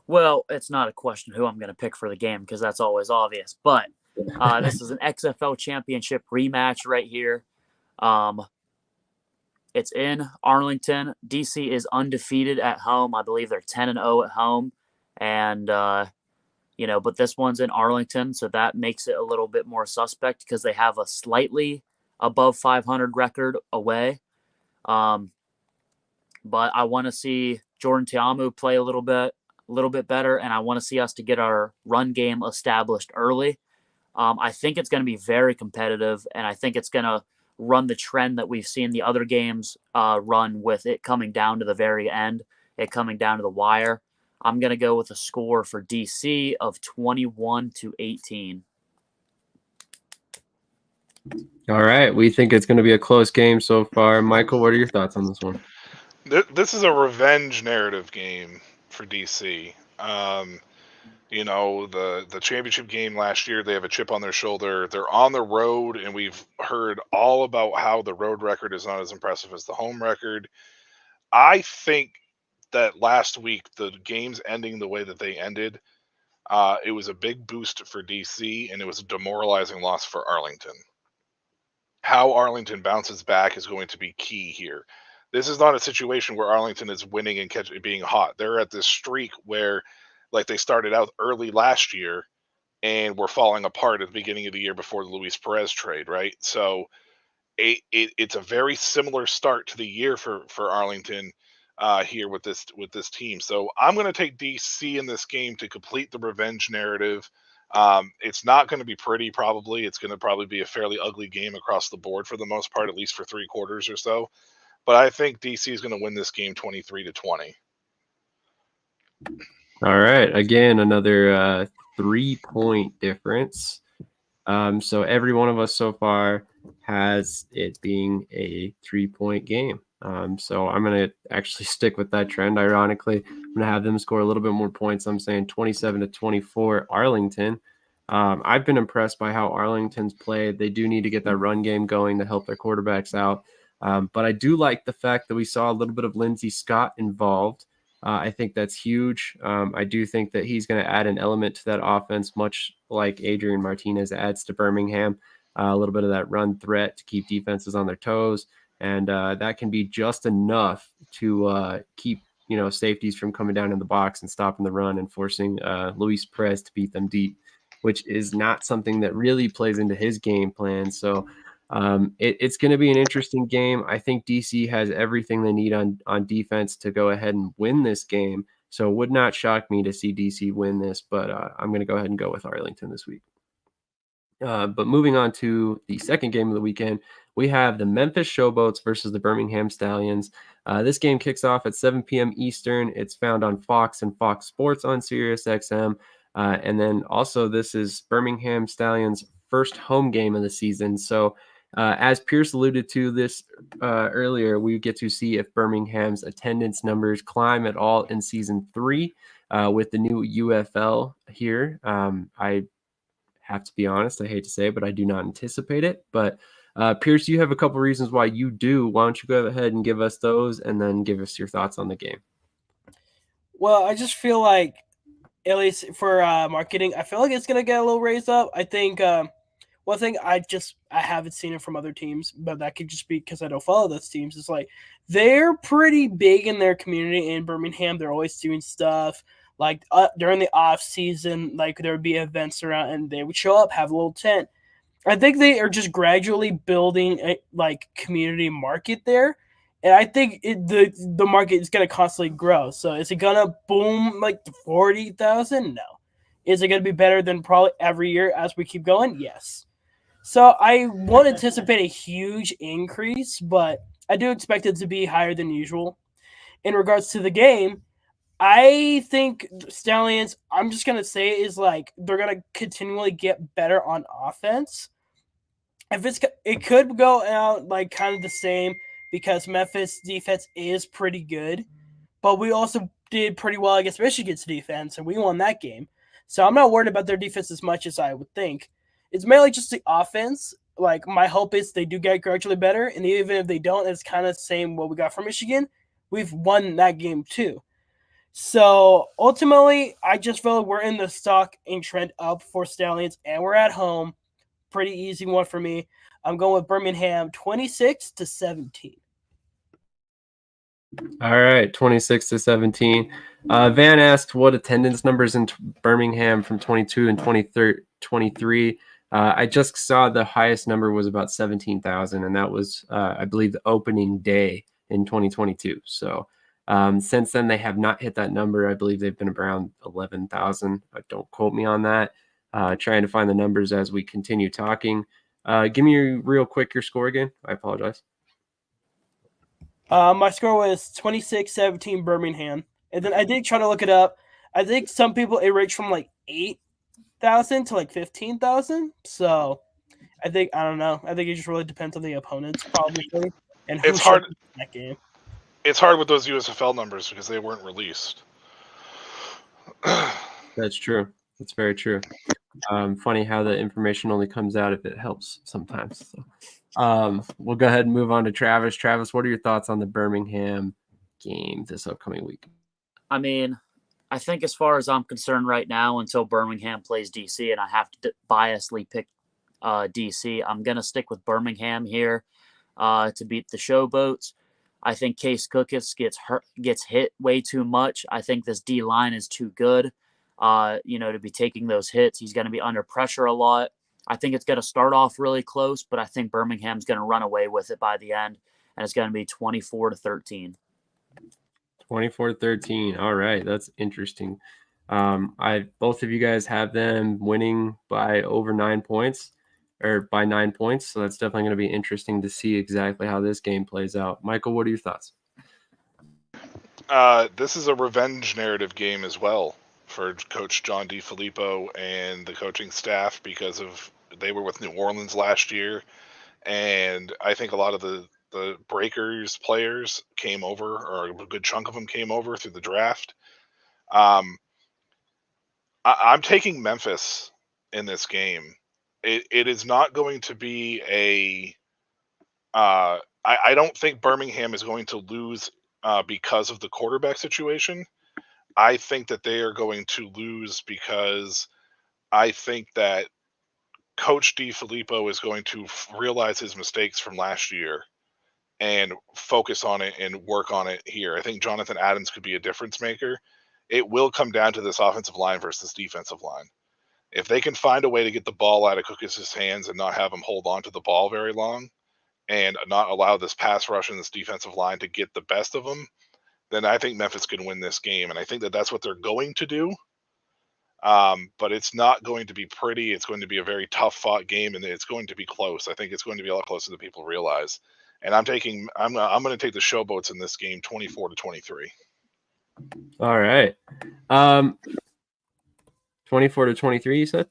Well, it's not a question who I'm going to pick for the game because that's always obvious. But this is an XFL championship rematch right here. It's in Arlington. DC is undefeated at home. I believe they're 10-0 at home. And, but this one's in Arlington, so that makes it a little bit more suspect because they have a slightly above 500 record away. But I want to see Jordan Tiamu play a little bit better, and I want to see us to get our run game established early. I think it's going to be very competitive, and I think it's going to run the trend that we've seen the other games run with it coming down to the very end, it coming down to the wire. I'm going to go with a score for DC of 21-18. All right. We think it's going to be a close game so far. Michael, what are your thoughts on this one? This is a revenge narrative game for DC. The championship game last year, they have a chip on their shoulder. They're on the road, and we've heard all about how the road record is not as impressive as the home record. I think that last week, the games ending the way that they ended, it was a big boost for DC, and it was a demoralizing loss for Arlington. How Arlington bounces back is going to be key here. This is not a situation where Arlington is winning and being hot. They're at this streak where, like, they started out early last year and were falling apart at the beginning of the year before the Luis Perez trade, right? So it's a very similar start to the year for Arlington here with this team. So I'm going to take DC in this game to complete the revenge narrative. It's not going to be pretty, probably. It's going to probably be a fairly ugly game across the board for the most part, at least for 3/4 or so. But I think DC is going to win this game 23-20. All right. Again, another 3-point difference. So every one of us so far has it being a 3-point game. So I'm going to actually stick with that trend. Ironically, I'm going to have them score a little bit more points. I'm saying 27-24 Arlington. I've been impressed by how Arlington's played. They do need to get that run game going to help their quarterbacks out. But I do like the fact that we saw a little bit of Lindsey Scott involved. I think that's huge. I do think that he's going to add an element to that offense, much like Adrian Martinez adds to Birmingham, a little bit of that run threat to keep defenses on their toes. And that can be just enough to keep, safeties from coming down in the box and stopping the run and forcing Luis Perez to beat them deep, which is not something that really plays into his game plan. So it's going to be an interesting game. I think DC has everything they need on defense to go ahead and win this game. So it would not shock me to see DC win this, but I'm going to go ahead and go with Arlington this week. But moving on to the second game of the weekend, we have the Memphis Showboats versus the Birmingham Stallions. This game kicks off at 7 p.m. Eastern. It's found on Fox and Fox Sports on SiriusXM. And then also this is Birmingham Stallions' first home game of the season. So as Pierce alluded to this earlier, we get to see if Birmingham's attendance numbers climb at all in season 3 with the new UFL here. I have to be honest, I hate to say it, but I do not anticipate it. But Pierce, you have a couple reasons why you do. Why don't you go ahead and give us those and then give us your thoughts on the game? Well, I just feel like, at least for marketing, I feel like it's going to get a little raised up. I think one thing I haven't seen it from other teams, but that could just be because I don't follow those teams. It's like they're pretty big in their community in Birmingham. They're always doing stuff like during the off season, like there would be events around, and they would show up, have a little tent. I think they are just gradually building a community market there, and I think the market is going to constantly grow. So is it going to boom like 40,000? No. Is it going to be better than probably every year as we keep going? Yes. So I won't anticipate a huge increase, but I do expect it to be higher than usual. In regards to the game, I think Stallions, I'm just going to say, is like they're going to continually get better on offense. It could go out like kind of the same because Memphis defense is pretty good, but we also did pretty well against Michigan's defense, and we won that game. So I'm not worried about their defense as much as I would think. It's mainly just the offense. Like, my hope is they do get gradually better, and even if they don't, it's kind of the same what we got from Michigan. We've won that game too. So ultimately, I just feel like we're in the stock and trend up for Stallions, and we're at home. Pretty easy one for me. I'm going with Birmingham 26-17. All right, 26-17. Van asked what attendance numbers in Birmingham from 22 and 23. I just saw the highest number was about 17,000, and that was, I believe, the opening day in 2022. So since then, they have not hit that number. I believe they've been around 11,000. Don't quote me on that. Trying to find the numbers as we continue talking. Give me real quick your score again. I apologize. My score was 26-17 Birmingham. And then I did try to look it up. I think some people it ranged from like 8,000 to like 15,000. So I don't know. I think it just really depends on the opponents probably and who's in that game. It's hard with those USFL numbers because they weren't released. That's true. That's very true. Funny how the information only comes out if it helps sometimes. So, we'll go ahead and move on to Travis. Travis, what are your thoughts on the Birmingham game this upcoming week? I mean, I think as far as I'm concerned right now, until Birmingham plays DC and I have to biasly pick DC, I'm going to stick with Birmingham here to beat the Showboats. I think Case Cookus gets hit way too much. I think this D line is too good, to be taking those hits. He's going to be under pressure a lot. I think it's going to start off really close, but I think Birmingham's going to run away with it by the end, and it's going to be 24-13. 24-13. All right, that's interesting. Both of you guys have them winning by over 9 points, or by 9 points. So that's definitely going to be interesting to see exactly how this game plays out. Michael, what are your thoughts? This is a revenge narrative game as well for Coach John DeFilippo and the coaching staff, because they were with New Orleans last year, and I think a lot of the Breakers players came over, or a good chunk of them came over through the draft. I'm taking Memphis in this game. It is not going to be I don't think Birmingham is going to lose because of the quarterback situation. I think that they are going to lose because I think that Coach DeFilippo is going to realize his mistakes from last year and focus on it and work on it here. I think Jonathan Adams could be a difference maker. It will come down to this offensive line versus defensive line. If they can find a way to get the ball out of Cookus' hands and not have him hold on to the ball very long and not allow this pass rush and this defensive line to get the best of them, then I think Memphis can win this game. And I think that that's what they're going to do. But it's not going to be pretty. It's going to be a very tough fought game, and it's going to be close. I think it's going to be a lot closer than people realize. And I'm going to take the Showboats in this game, 24-23. All right. 24-23, you said?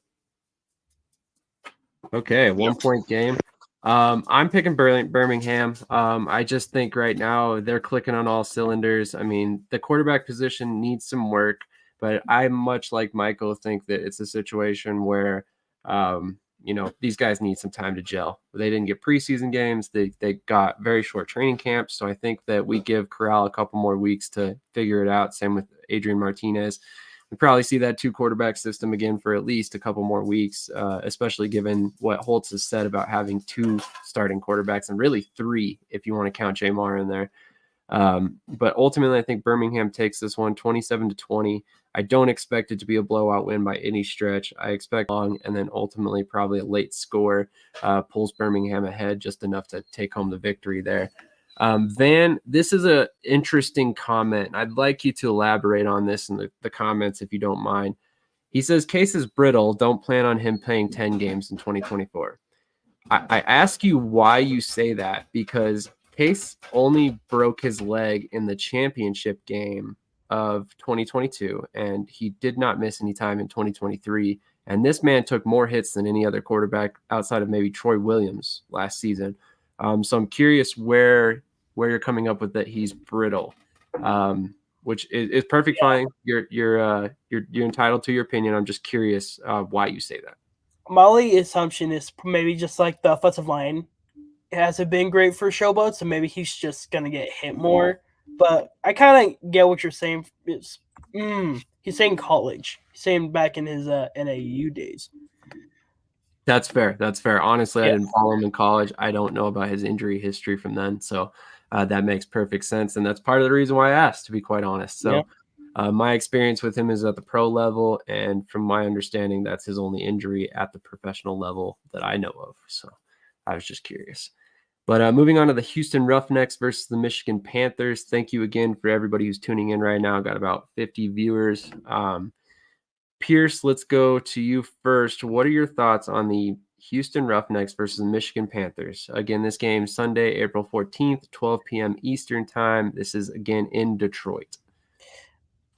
Okay, 1 point game. I'm picking Birmingham. I just think right now they're clicking on all cylinders. I mean, the quarterback position needs some work, but I much like Michael think that it's a situation where these guys need some time to gel. They didn't get preseason games. They got very short training camps. So I think that we give Corral a couple more weeks to figure it out. Same with Adrian Martinez. We probably see that 2 quarterback system again for at least a couple more weeks, especially given what Holtz has said about having 2 starting quarterbacks and really 3 if you want to count Jamar in there. But ultimately, I think Birmingham takes this one 27-20. I don't expect it to be a blowout win by any stretch. I expect long, and then ultimately probably a late score pulls Birmingham ahead just enough to take home the victory there. Van, this is an interesting comment. I'd like you to elaborate on this in the comments if you don't mind. He says, Case is brittle. Don't plan on him playing 10 games in 2024. I ask you why you say that, because Case only broke his leg in the championship game of 2022, and he did not miss any time in 2023. And this man took more hits than any other quarterback outside of maybe Troy Williams last season. So I'm curious where you're coming up with that he's brittle, which is perfect. Yeah. Fine. You're entitled to your opinion. I'm just curious why you say that. My only assumption is maybe just like the offensive line hasn't been great for Showboat, so maybe he's just gonna get hit more. But I kind of get what you're saying. He's saying college. He's saying back in his NAU days. That's fair. Honestly, yeah. I didn't follow him in college. I don't know about his injury history from then. So that makes perfect sense. And that's part of the reason why I asked, to be quite honest. So my experience with him is at the pro level. And from my understanding, that's his only injury at the professional level that I know of. So I was just curious. But moving on to the Houston Roughnecks versus the Michigan Panthers. Thank you again for everybody who's tuning in right now. Got about 50 viewers. Pierce, let's go to you first. What are your thoughts on the Houston Roughnecks versus the Michigan Panthers? Again, this game Sunday, April 14th, 12 p.m. Eastern time. This is, again, in Detroit.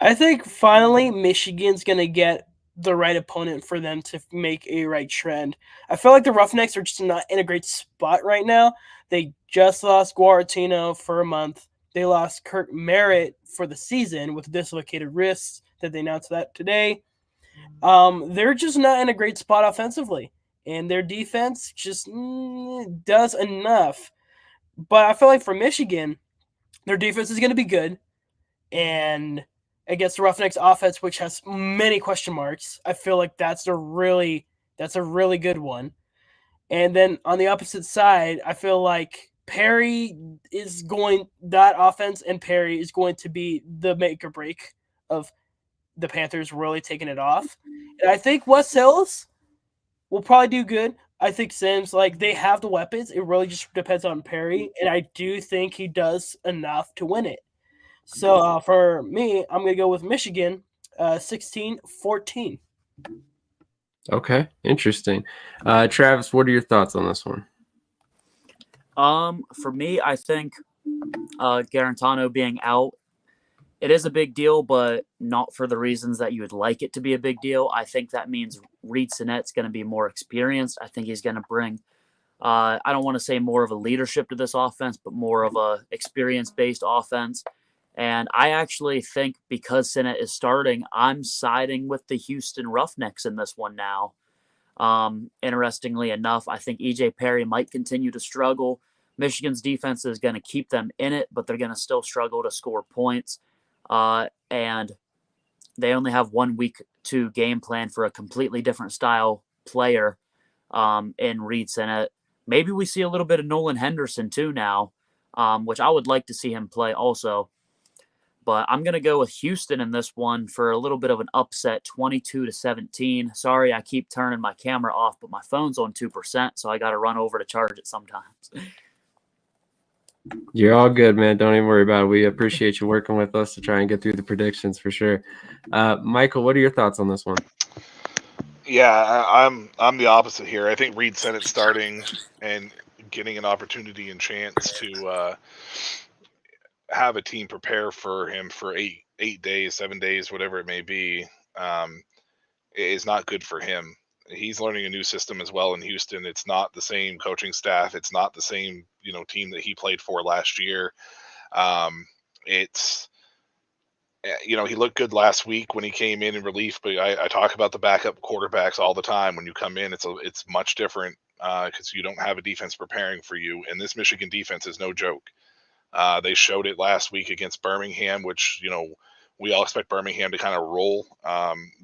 I think finally Michigan's going to get the right opponent for them to make a right trend. I feel like the Roughnecks are just not in a great spot right now. They just lost Guaratino for a month. They lost Kirk Merritt for the season with dislocated wrists that they announced that today. They're just not in a great spot offensively, and their defense just does enough. But I feel like for Michigan, their defense is going to be good, and against the Roughnecks offense, which has many question marks, I feel like that's a really good one. And then on the opposite side, I feel like that offense and Perry is going to be the make or break of the Panthers really taking it off. And I think West Hills will probably do good. I think Sims, they have the weapons. It really just depends on Perry, and I do think he does enough to win it. So for me, I'm going to go with Michigan, 16-14. Okay, interesting. Travis, what are your thoughts on this one? For me, I think Garantano being out, it is a big deal, but not for the reasons that you would like it to be a big deal. I think that means Reed Sinette's going to be more experienced. I think he's going to bring, I don't want to say more of a leadership to this offense, but more of a experience-based offense. And I actually think because Sinnett is starting, I'm siding with the Houston Roughnecks in this one now. Interestingly enough, I think EJ Perry might continue to struggle. Michigan's defense is going to keep them in it, but they're going to still struggle to score points. And they only have 1 week to game plan for a completely different style player in Reed Sinnett. Maybe we see a little bit of Nolan Henderson too now, which I would like to see him play also. But I'm going to go with Houston in this one for a little bit of an upset, 22-17. Sorry, I keep turning my camera off, but my phone's on 2%, so I got to run over to charge it sometimes. You're all good, man. Don't even worry about it. We appreciate you working with us to try and get through the predictions for sure. Michael, what are your thoughts on this one? Yeah, I'm the opposite here. I think Reed Sinnett starting and getting an opportunity and chance to have a team prepare for him for 8 days, 7 days, whatever it may be, is not good for him. He's learning a new system as well in Houston. It's not the same coaching staff. It's not the same, team that he played for last year. He looked good last week when he came in relief, but I talk about the backup quarterbacks all the time. When you come in, it's much different because you don't have a defense preparing for you. And this Michigan defense is no joke. They showed it last week against Birmingham, which, we all expect Birmingham to kind of roll.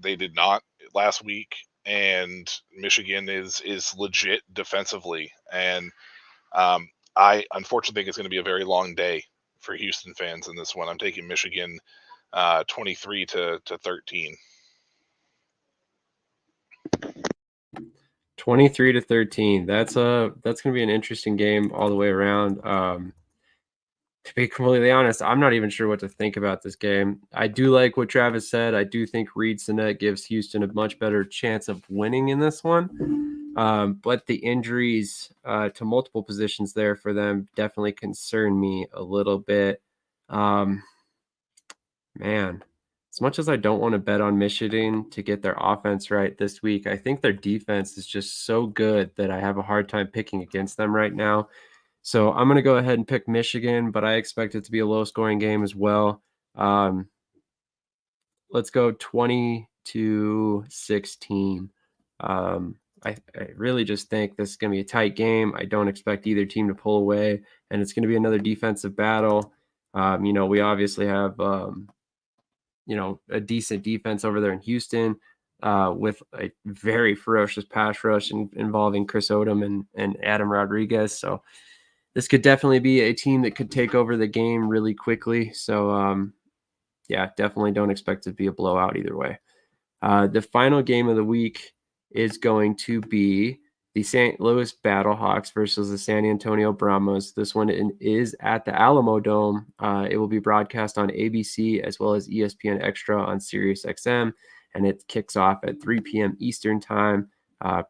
They did not last week, and Michigan is legit defensively. And I unfortunately think it's going to be a very long day for Houston fans in this one. I'm taking Michigan 23-13. 23-13. That's going to be an interesting game all the way around. To be completely honest, I'm not even sure what to think about this game. I do like what Travis said. I do think Reed Sinnett gives Houston a much better chance of winning in this one. But the injuries to multiple positions there for them definitely concern me a little bit. Man, as much as I don't want to bet on Michigan to get their offense right this week, I think their defense is just so good that I have a hard time picking against them right now. So I'm going to go ahead and pick Michigan, but I expect it to be a low-scoring game as well. Let's go 20-16. I really just think this is going to be a tight game. I don't expect either team to pull away, and it's going to be another defensive battle. We obviously have, a decent defense over there in Houston with a very ferocious pass rush involving Chris Odom and Adam Rodriguez. So this could definitely be a team that could take over the game really quickly. So, definitely don't expect it to be a blowout either way. The final game of the week is going to be the St. Louis Battlehawks versus the San Antonio Brahmas. This one is at the Alamo Dome. It will be broadcast on ABC as well as ESPN Extra on SiriusXM, and it kicks off at 3 p.m. Eastern time.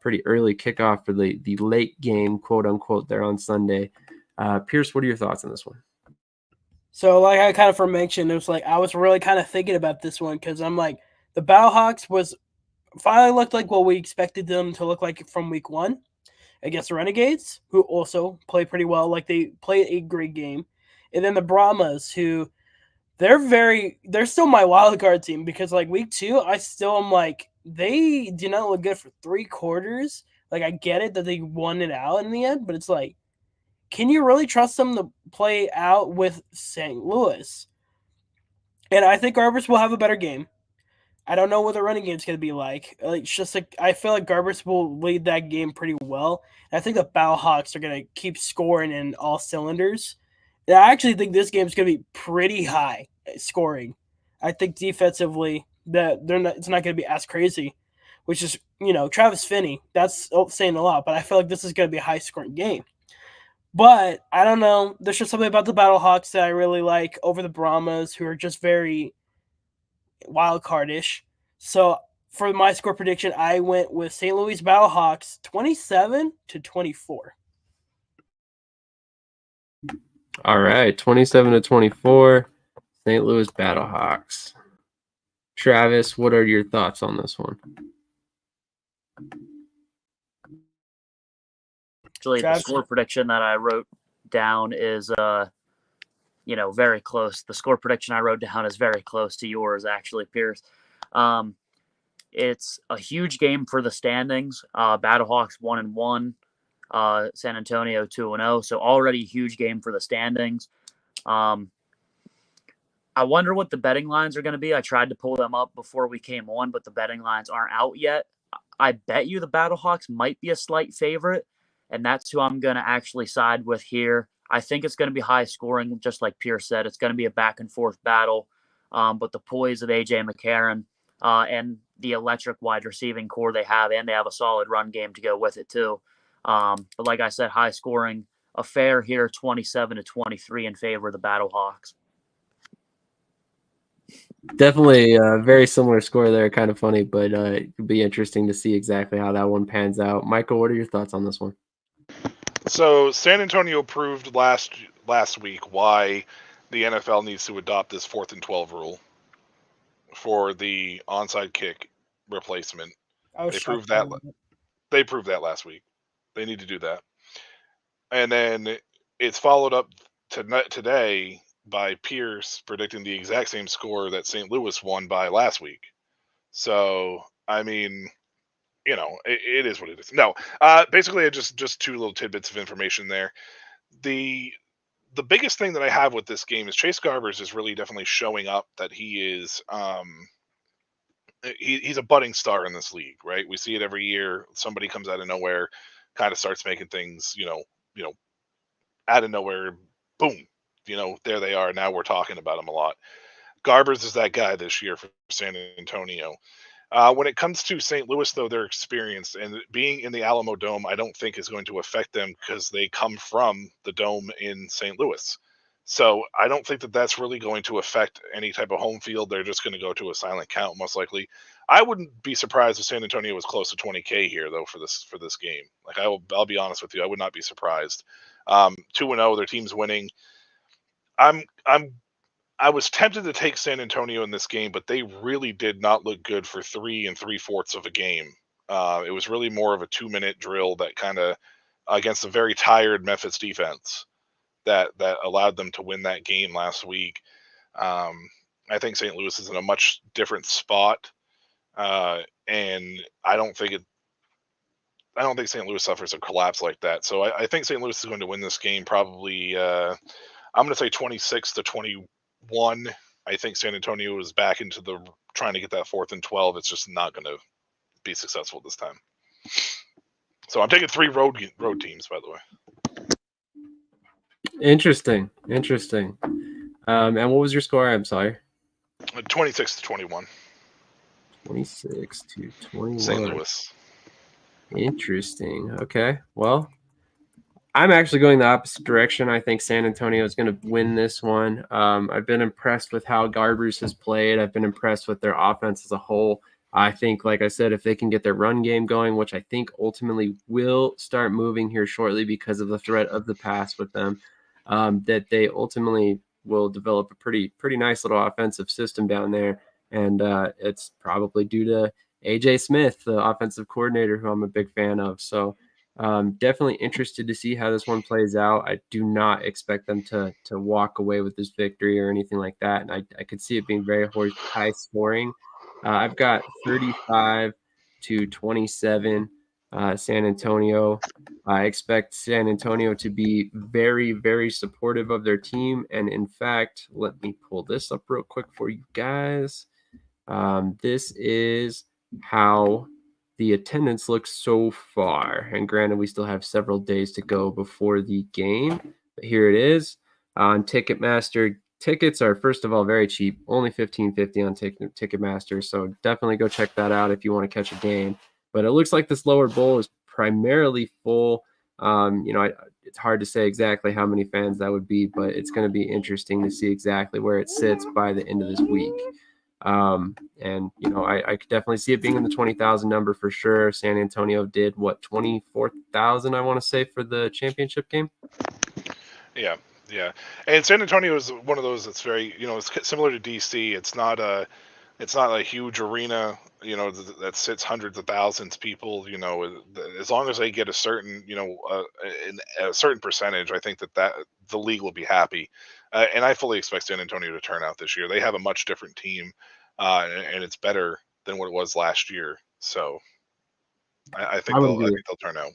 Pretty early kickoff for the late game, quote unquote, there on Sunday. Pierce, what are your thoughts on this one? So, like I kind of mentioned, it was I was really kind of thinking about this one because I'm like, the Battlehawks finally looked like what we expected them to look like from week 1 against the Renegades, who also play pretty well. They played a great game. And then the Brahmas, who they're still my wild card team because week 2, I still am they did not look good for 3 quarters. I get it that they won it out in the end, but it's can you really trust them to play out with St. Louis? And I think Arbors will have a better game. I don't know what the running game's going to be like. It's just like I feel like Garbers will lead that game pretty well. And I think the Battlehawks are going to keep scoring in all cylinders. And I actually think this game's going to be pretty high scoring. I think defensively that it's not going to be as crazy, which is Travis Finney. That's saying a lot, but I feel like this is going to be a high scoring game. But I don't know. There's just something about the Battlehawks that I really like over the Brahmas, who are just very wild cardish. So for my score prediction, I went with St. Louis Battlehawks 27-24. All right, 27-24, St. Louis Battlehawks. Travis, what are your thoughts on this one? Actually, the score prediction that I wrote down is very close. The score prediction I wrote down is very close to yours, actually, Pierce. It's a huge game for the standings. Battlehawks 1-1, San Antonio 2-0. So already a huge game for the standings. I wonder what the betting lines are going to be. I tried to pull them up before we came on, but the betting lines aren't out yet. I bet you the Battlehawks might be a slight favorite, and that's who I'm going to actually side with here. I think it's going to be high scoring, just like Pierce said. It's going to be a back and forth battle, but the poise of A.J. McCarron and the electric wide receiving core they have, and they have a solid run game to go with it too. But like I said, high scoring affair here, 27-23 in favor of the Battlehawks. Definitely a very similar score there. Kind of funny, but it'd be interesting to see exactly how that one pans out. Michael, what are your thoughts on this one? So San Antonio proved last week why the NFL needs to adopt this 4th and 12 rule for the onside kick replacement. They proved that. They proved that last week. They need to do that. And then it's followed up today by Pierce predicting the exact same score that St. Louis won by last week. So, I mean, it is what it is. No, basically, just two little tidbits of information there. The biggest thing that I have with this game is Chase Garbers is really definitely showing up that he is he's a budding star in this league, right? We see it every year. Somebody comes out of nowhere, kind of starts making things, out of nowhere, boom, there they are. Now we're talking about them a lot. Garbers is that guy this year for San Antonio. When it comes to St. Louis, though, their experience and being in the Alamo Dome, I don't think is going to affect them because they come from the Dome in St. Louis. So I don't think that that's really going to affect any type of home field. They're just going to go to a silent count, most likely. I wouldn't be surprised if San Antonio was close to 20K here, though, for this game. Like I'll be honest with you, I would not be surprised. 2-0, their team's winning. I was tempted to take San Antonio in this game, but they really did not look good for 3 3/4 of a game. It was really more of a 2-minute drill that kind of against a very tired Memphis defense that allowed them to win that game last week. I think St. Louis is in a much different spot, and I don't think St. Louis suffers a collapse like that. So I think St. Louis is going to win this game probably. I'm going to say 26-21. I think San Antonio is back into the trying to get that 4th and 12. It's just not going to be successful this time. So I'm taking 3 road teams, by the way. Interesting. And what was your score? I'm sorry. 26-21. 26-21. St. Louis. Interesting. Okay. Well, I'm actually going the opposite direction. I think San Antonio is going to win this one. I've been impressed with how Garbers has played. I've been impressed with their offense as a whole. I think, like I said, if they can get their run game going, which I think ultimately will start moving here shortly because of the threat of the pass with them, that they ultimately will develop a pretty nice little offensive system down there. And it's probably due to A.J. Smith, the offensive coordinator, who I'm a big fan of. So definitely interested to see how this one plays out. I do not expect them to walk away with this victory or anything like that. And I could see it being very high scoring. I've got 35-27 San Antonio. I expect San Antonio to be very, very supportive of their team. And in fact, let me pull this up real quick for you guys. This is how the attendance looks so far. And granted, we still have several days to go before the game. But here it is. On Ticketmaster, tickets are, first of all, very cheap. Only $15.50 on Ticketmaster. So definitely go check that out if you want to catch a game. But it looks like this lower bowl is primarily full. It's hard to say exactly how many fans that would be, but it's going to be interesting to see exactly where it sits by the end of this week. I could definitely see it being in the 20,000 number for sure. San Antonio did 24,000, I want to say, for the championship game. Yeah. And San Antonio is one of those that's very, it's similar to DC. It's not a huge arena, that sits hundreds of thousands of people. As long as they get a certain, a certain percentage, I think that the league will be happy. And I fully expect San Antonio to turn out this year. They have a much different team, and it's better than what it was last year. So I think they'll turn out.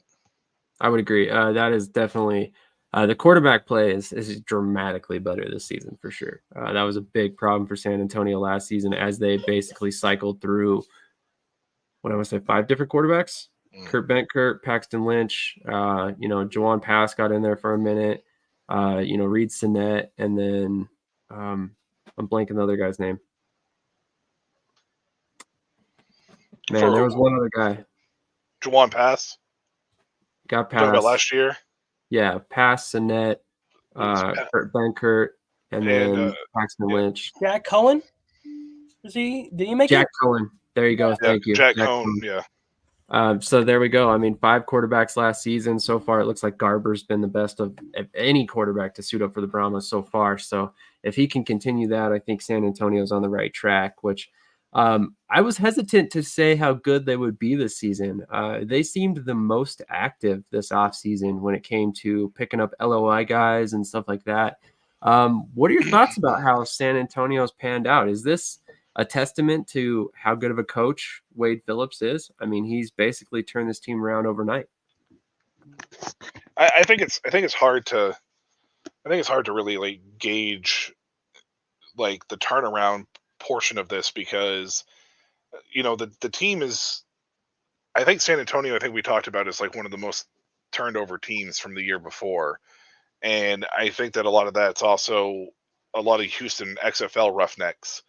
I would agree. That is definitely the quarterback play is dramatically better this season for sure. That was a big problem for San Antonio last season as they basically cycled through, what I want to say, 5 different quarterbacks. Kurt Benkert, Paxton Lynch, Jawan Pass got in there for a minute, Reed Sinnett, and then I'm blanking the other guy's name. Man, there was one other guy. Jawan Pass? Got Pass. Talking about last year? Yeah, Pass, Sinnett, Kurt Benkert, and then Paxton Lynch. Jack Cohen? Did he make Jack Cohen. There you go. Thank you. Jack Cohen, yeah. So there we go. I mean, 5 quarterbacks last season. So far, it looks like Garber's been the best of any quarterback to suit up for the Brahmas so far. So if he can continue that, I think San Antonio's on the right track, which I was hesitant to say how good they would be this season. They seemed the most active this offseason when it came to picking up LOI guys and stuff like that. What are your thoughts about how San Antonio's panned out? Is this a testament to how good of a coach Wade Phillips is? I mean, he's basically turned this team around overnight. I think it's hard to really gauge the turnaround portion of this because the team is, I think San Antonio, I think we talked about, is one of the most turned over teams from the year before, and I think that a lot of that's also a lot of Houston XFL Roughnecks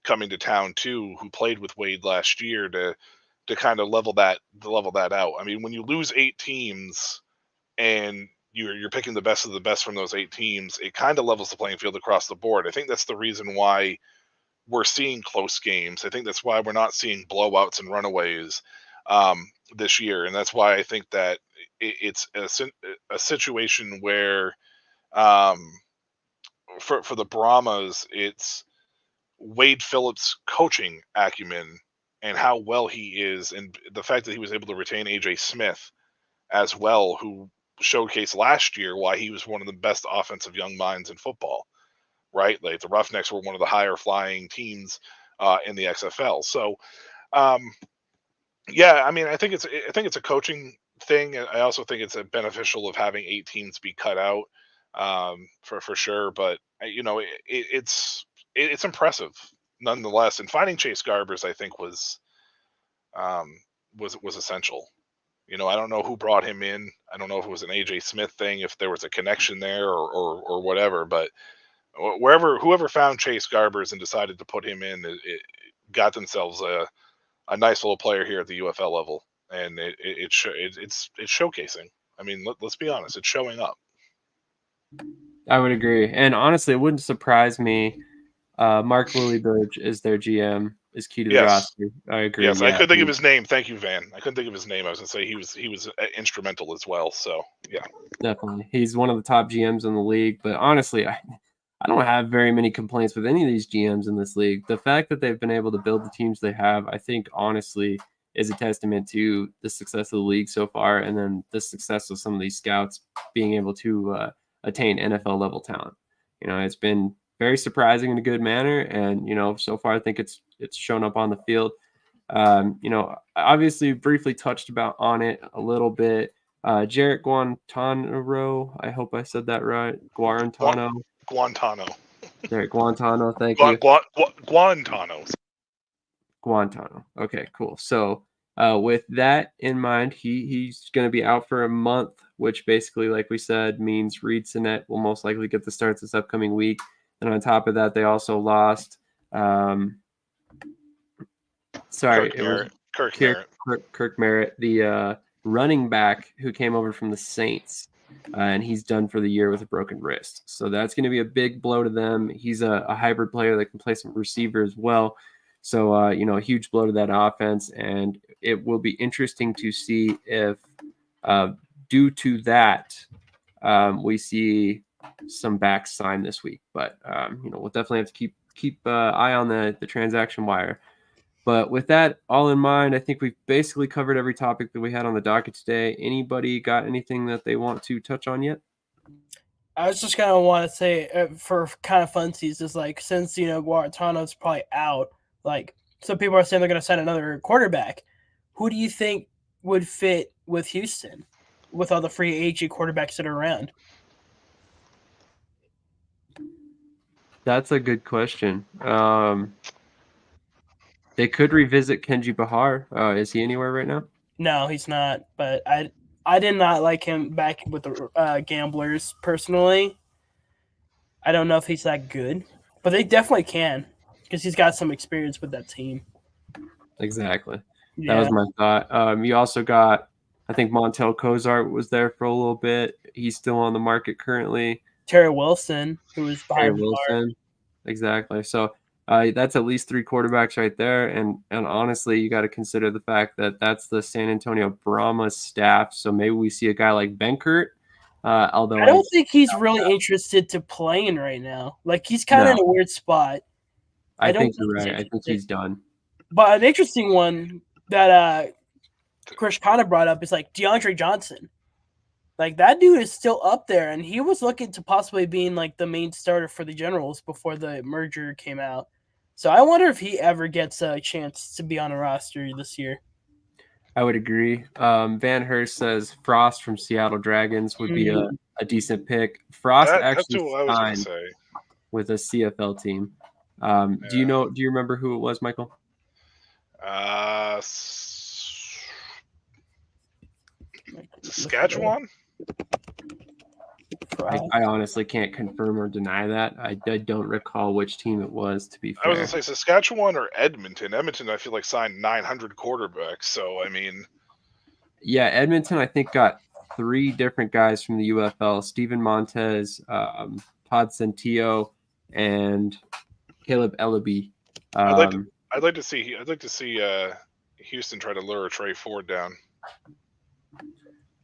coming to town too, who played with Wade last year to kind of level that out. I mean, when you lose 8 teams and you're picking the best of the best from those 8 teams, it kind of levels the playing field across the board. I think that's the reason why we're seeing close games. I think that's why we're not seeing blowouts and runaways this year, and that's why I think that it's a situation where for the Brahmas, it's Wade Phillips' coaching acumen and how well he is, and the fact that he was able to retain AJ Smith as well, who showcased last year why he was one of the best offensive young minds in football, right? The Roughnecks were one of the higher flying teams in the XFL. So, I mean, I think it's a coaching thing. I also think it's a beneficial of having 8 teams be cut out for sure. But it's impressive nonetheless. And finding Chase Garbers, I think, was essential. I don't know who brought him in. I don't know if it was an AJ Smith thing, if there was a connection there or whatever. But whoever found Chase Garbers and decided to put him in, it got themselves a nice little player here at the UFL level, and it's showcasing. I mean, let's be honest, it's showing up. I would agree, and honestly, it wouldn't surprise me. Mark Lilliebridge is their GM, is key to the roster. I agree. Yes, I couldn't think of his name. Thank you, Van. I couldn't think of his name. I was going to say he was instrumental as well. So yeah, definitely, he's one of the top GMs in the league. But honestly, I don't have very many complaints with any of these GMs in this league. The fact that they've been able to build the teams they have, I think, honestly, is a testament to the success of the league so far, and then the success of some of these scouts being able to attain NFL level talent. It's been very surprising in a good manner, and so far I think it's shown up on the field. Obviously briefly touched on it a little bit. Jarrett Guantánamo, I hope I said that right. Guarantano. All right, Guantano, thank you. Guantano. Guantano. Okay, cool. So with that in mind, he's going to be out for a month, which basically, like we said, means Reed Sinet will most likely get the starts this upcoming week. And on top of that, they also lost. Sorry, Kirk Merritt, the running back who came over from the Saints, and he's done for the year with a broken wrist. So that's going to be a big blow to them. He's a hybrid player that can play some receiver as well. So, a huge blow to that offense. And it will be interesting to see if, due to that, we see some backs signed this week. But, we'll definitely have to keep eye on the transaction wire. But with that all in mind, I think we've basically covered every topic that we had on the docket today. Anybody got anything that they want to touch on yet? I was just going to want to say for kind of funsies is like, since, Guarantano's probably out, like some people are saying they're going to sign another quarterback. Who do you think would fit with Houston with all the free agent quarterbacks that are around? That's a good question. They could revisit Kenji Bahar. Is he anywhere right now? No, he's not. But I did not like him back with the Gamblers personally. I don't know if he's that good, but they definitely can because he's got some experience with that team. Exactly. Yeah. That was my thought. You also got, I think Montel Cozart was there for a little bit. He's still on the market currently. Terry Wilson, who was behind Terry Wilson. Exactly. So that's at least 3 quarterbacks right there. And honestly, you got to consider the fact that that's the San Antonio Brahmas staff. So maybe we see a guy like Benkert. Although I don't think he's really interested to playing right now. Like, he's kind of in a weird spot. I think you're right. I think he's done. But an interesting one that Chris kind of brought up is like DeAndre Johnson. Like, that dude is still up there, and he was looking to possibly being like the main starter for the Generals before the merger came out. So I wonder if he ever gets a chance to be on a roster this year. I would agree. Van Hurst says Frost from Seattle Dragons would be a decent pick. Frost actually signed with a CFL team. Do you remember who it was, Michael? Saskatchewan? I honestly can't confirm or deny that. I don't recall which team it was, to be fair. I was going to say Saskatchewan or Edmonton. Edmonton, I feel like, signed 900 quarterbacks. So, I mean. Yeah, Edmonton, I think, got 3 different guys from the UFL. Steven Montez, Todd Centillo, and Caleb Ellaby. I'd like to see Houston try to lure Trey Ford down.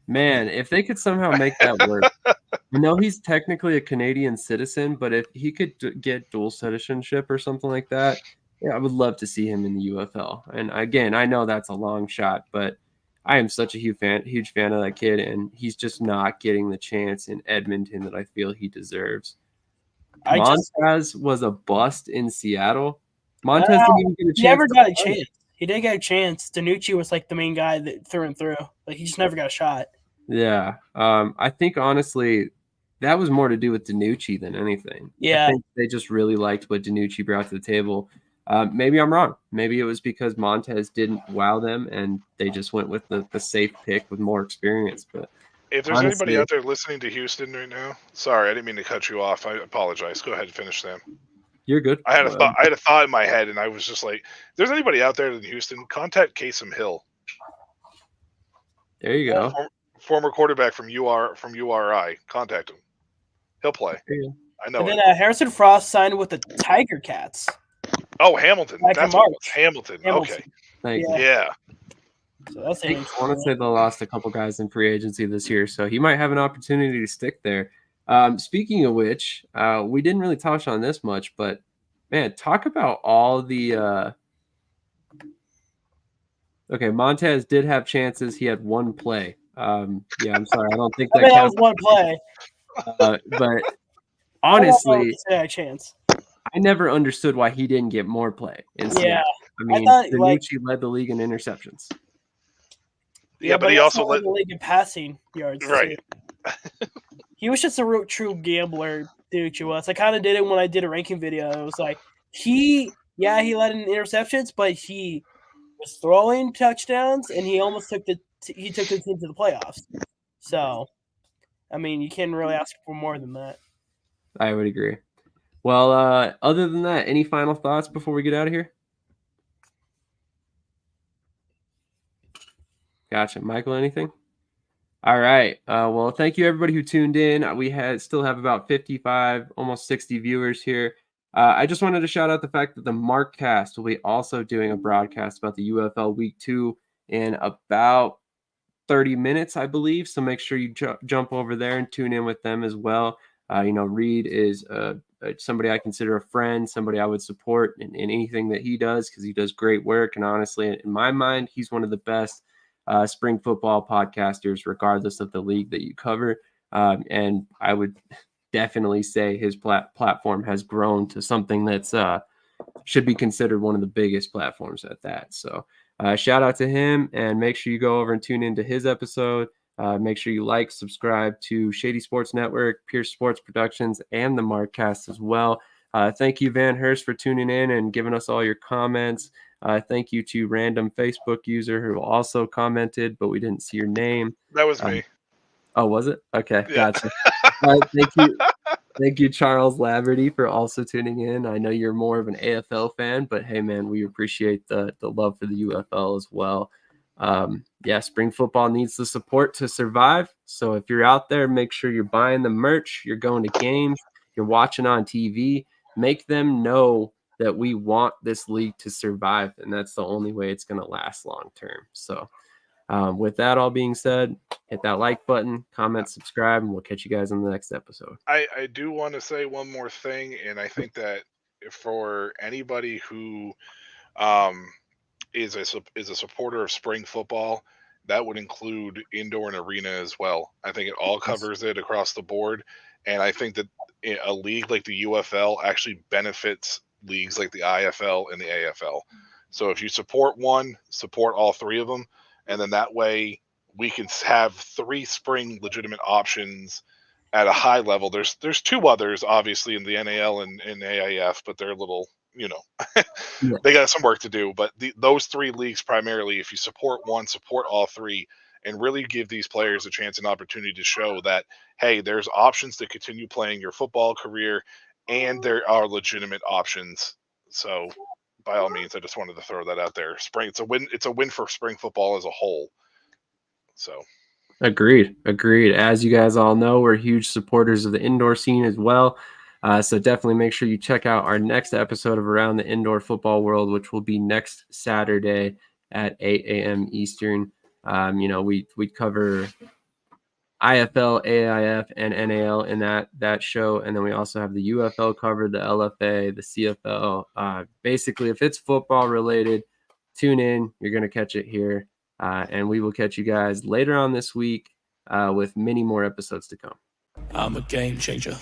Man, if they could somehow make that work. I know he's technically a Canadian citizen, but if he could get dual citizenship or something like that, yeah, I would love to see him in the UFL. And again, I know that's a long shot, but I am such a huge fan of that kid, and he's just not getting the chance in Edmonton that I feel he deserves. Montez was a bust in Seattle. Montez didn't even get a chance. He never got a chance. He didn't get a chance. Danucci was like the main guy that through and through. Like, he just never got a shot. Yeah. I think, honestly, that was more to do with Danucci than anything. Yeah. I think they just really liked what Danucci brought to the table. Maybe I'm wrong. Maybe it was because Montez didn't wow them, and they just went with the safe pick with more experience. But if there's anybody out there listening to Houston right now, sorry, I didn't mean to cut you off. I apologize. Go ahead and finish, Sam. You're good. I had a thought in my head, and I was just like, if there's anybody out there in Houston, contact Kasem Hill. There you go. Former quarterback from URI. Contact him. He'll play. I know. And then Harrison Frost signed with the Tiger Cats. Oh, Hamilton. That's what it was. Hamilton. Okay. Thank you. Yeah. So that's I want to say they lost a couple guys in free agency this year, so he might have an opportunity to stick there. Speaking of which, we didn't really touch on this much, but man, talk about all the okay, Montez did have chances. He had 1 play. Yeah, I'm sorry. I don't think that counts. Was 1 play. But honestly, a chance. I never understood why he didn't get more play. Yeah. I mean, Danucci led the league in interceptions. Yeah, but he also led the league in passing yards. Right. He was just a real true gambler. Ducci was. I kind of did it when I did a ranking video. It was like he led in interceptions, but he was throwing touchdowns, and he almost took the team to the playoffs. So, I mean, you can't really ask for more than that. I would agree. Well, other than that, any final thoughts before we get out of here? Gotcha. Michael, anything? All right. Well, thank you everybody who tuned in. We still have about 55, almost 60 viewers here. I just wanted to shout out the fact that the Markcast will be also doing a broadcast about the UFL Week 2 in about 30 minutes, I believe. So make sure you jump over there and tune in with them as well. Reed is somebody I consider a friend, somebody I would support in anything that he does because he does great work. And honestly, in my mind, he's one of the best spring football podcasters, regardless of the league that you cover. And I would definitely say his platform has grown to something that's should be considered one of the biggest platforms at that. So shout out to him, and make sure you go over and tune into his episode. Make sure you subscribe to Shady Sports Network, Pierce Sports Productions, and the Markcast as well. Thank you, Van Hurst, for tuning in and giving us all your comments. Thank you to random Facebook user who also commented, but we didn't see your name. That was me. Oh, was it? Okay, Yeah. gotcha. All right, thank you. Thank you, Charles Laverty, for also tuning in. I know you're more of an AFL fan, but hey, man, we appreciate the love for the UFL as well. Spring football needs the support to survive. So if you're out there, make sure you're buying the merch, you're going to games, you're watching on TV. Make them know that we want this league to survive, and that's the only way it's going to last long term. So with that all being said, hit that like button, comment, subscribe, and we'll catch you guys on the next episode. I do want to say one more thing, and I think that for anybody who is a supporter of spring football, that would include indoor and arena as well. I think it all covers it across the board, and I think that a league like the UFL actually benefits leagues like the IFL and the AFL. So if you support one, support all three of them, and then that way we can have 3 spring legitimate options at a high level. There's 2 others, obviously, in the NAL and AIF, but they're a little, they got some work to do. But those 3 leagues primarily, if you support one, support all 3, and really give these players a chance and opportunity to show that, hey, there's options to continue playing your football career, and there are legitimate options. So by all means, I just wanted to throw that out there. It's a win for spring football as a whole. So Agreed. As you guys all know, we're huge supporters of the indoor scene as well. So definitely make sure you check out our next episode of Around the Indoor Football World, which will be next Saturday at 8 a.m. Eastern. We cover IFL, AIF, and NAL in that show, and then we also have the UFL covered, the LFA, the CFL. Basically, if it's football related, tune in. You're going to catch it here, and we will catch you guys later on this week with many more episodes to come. I'm a game changer.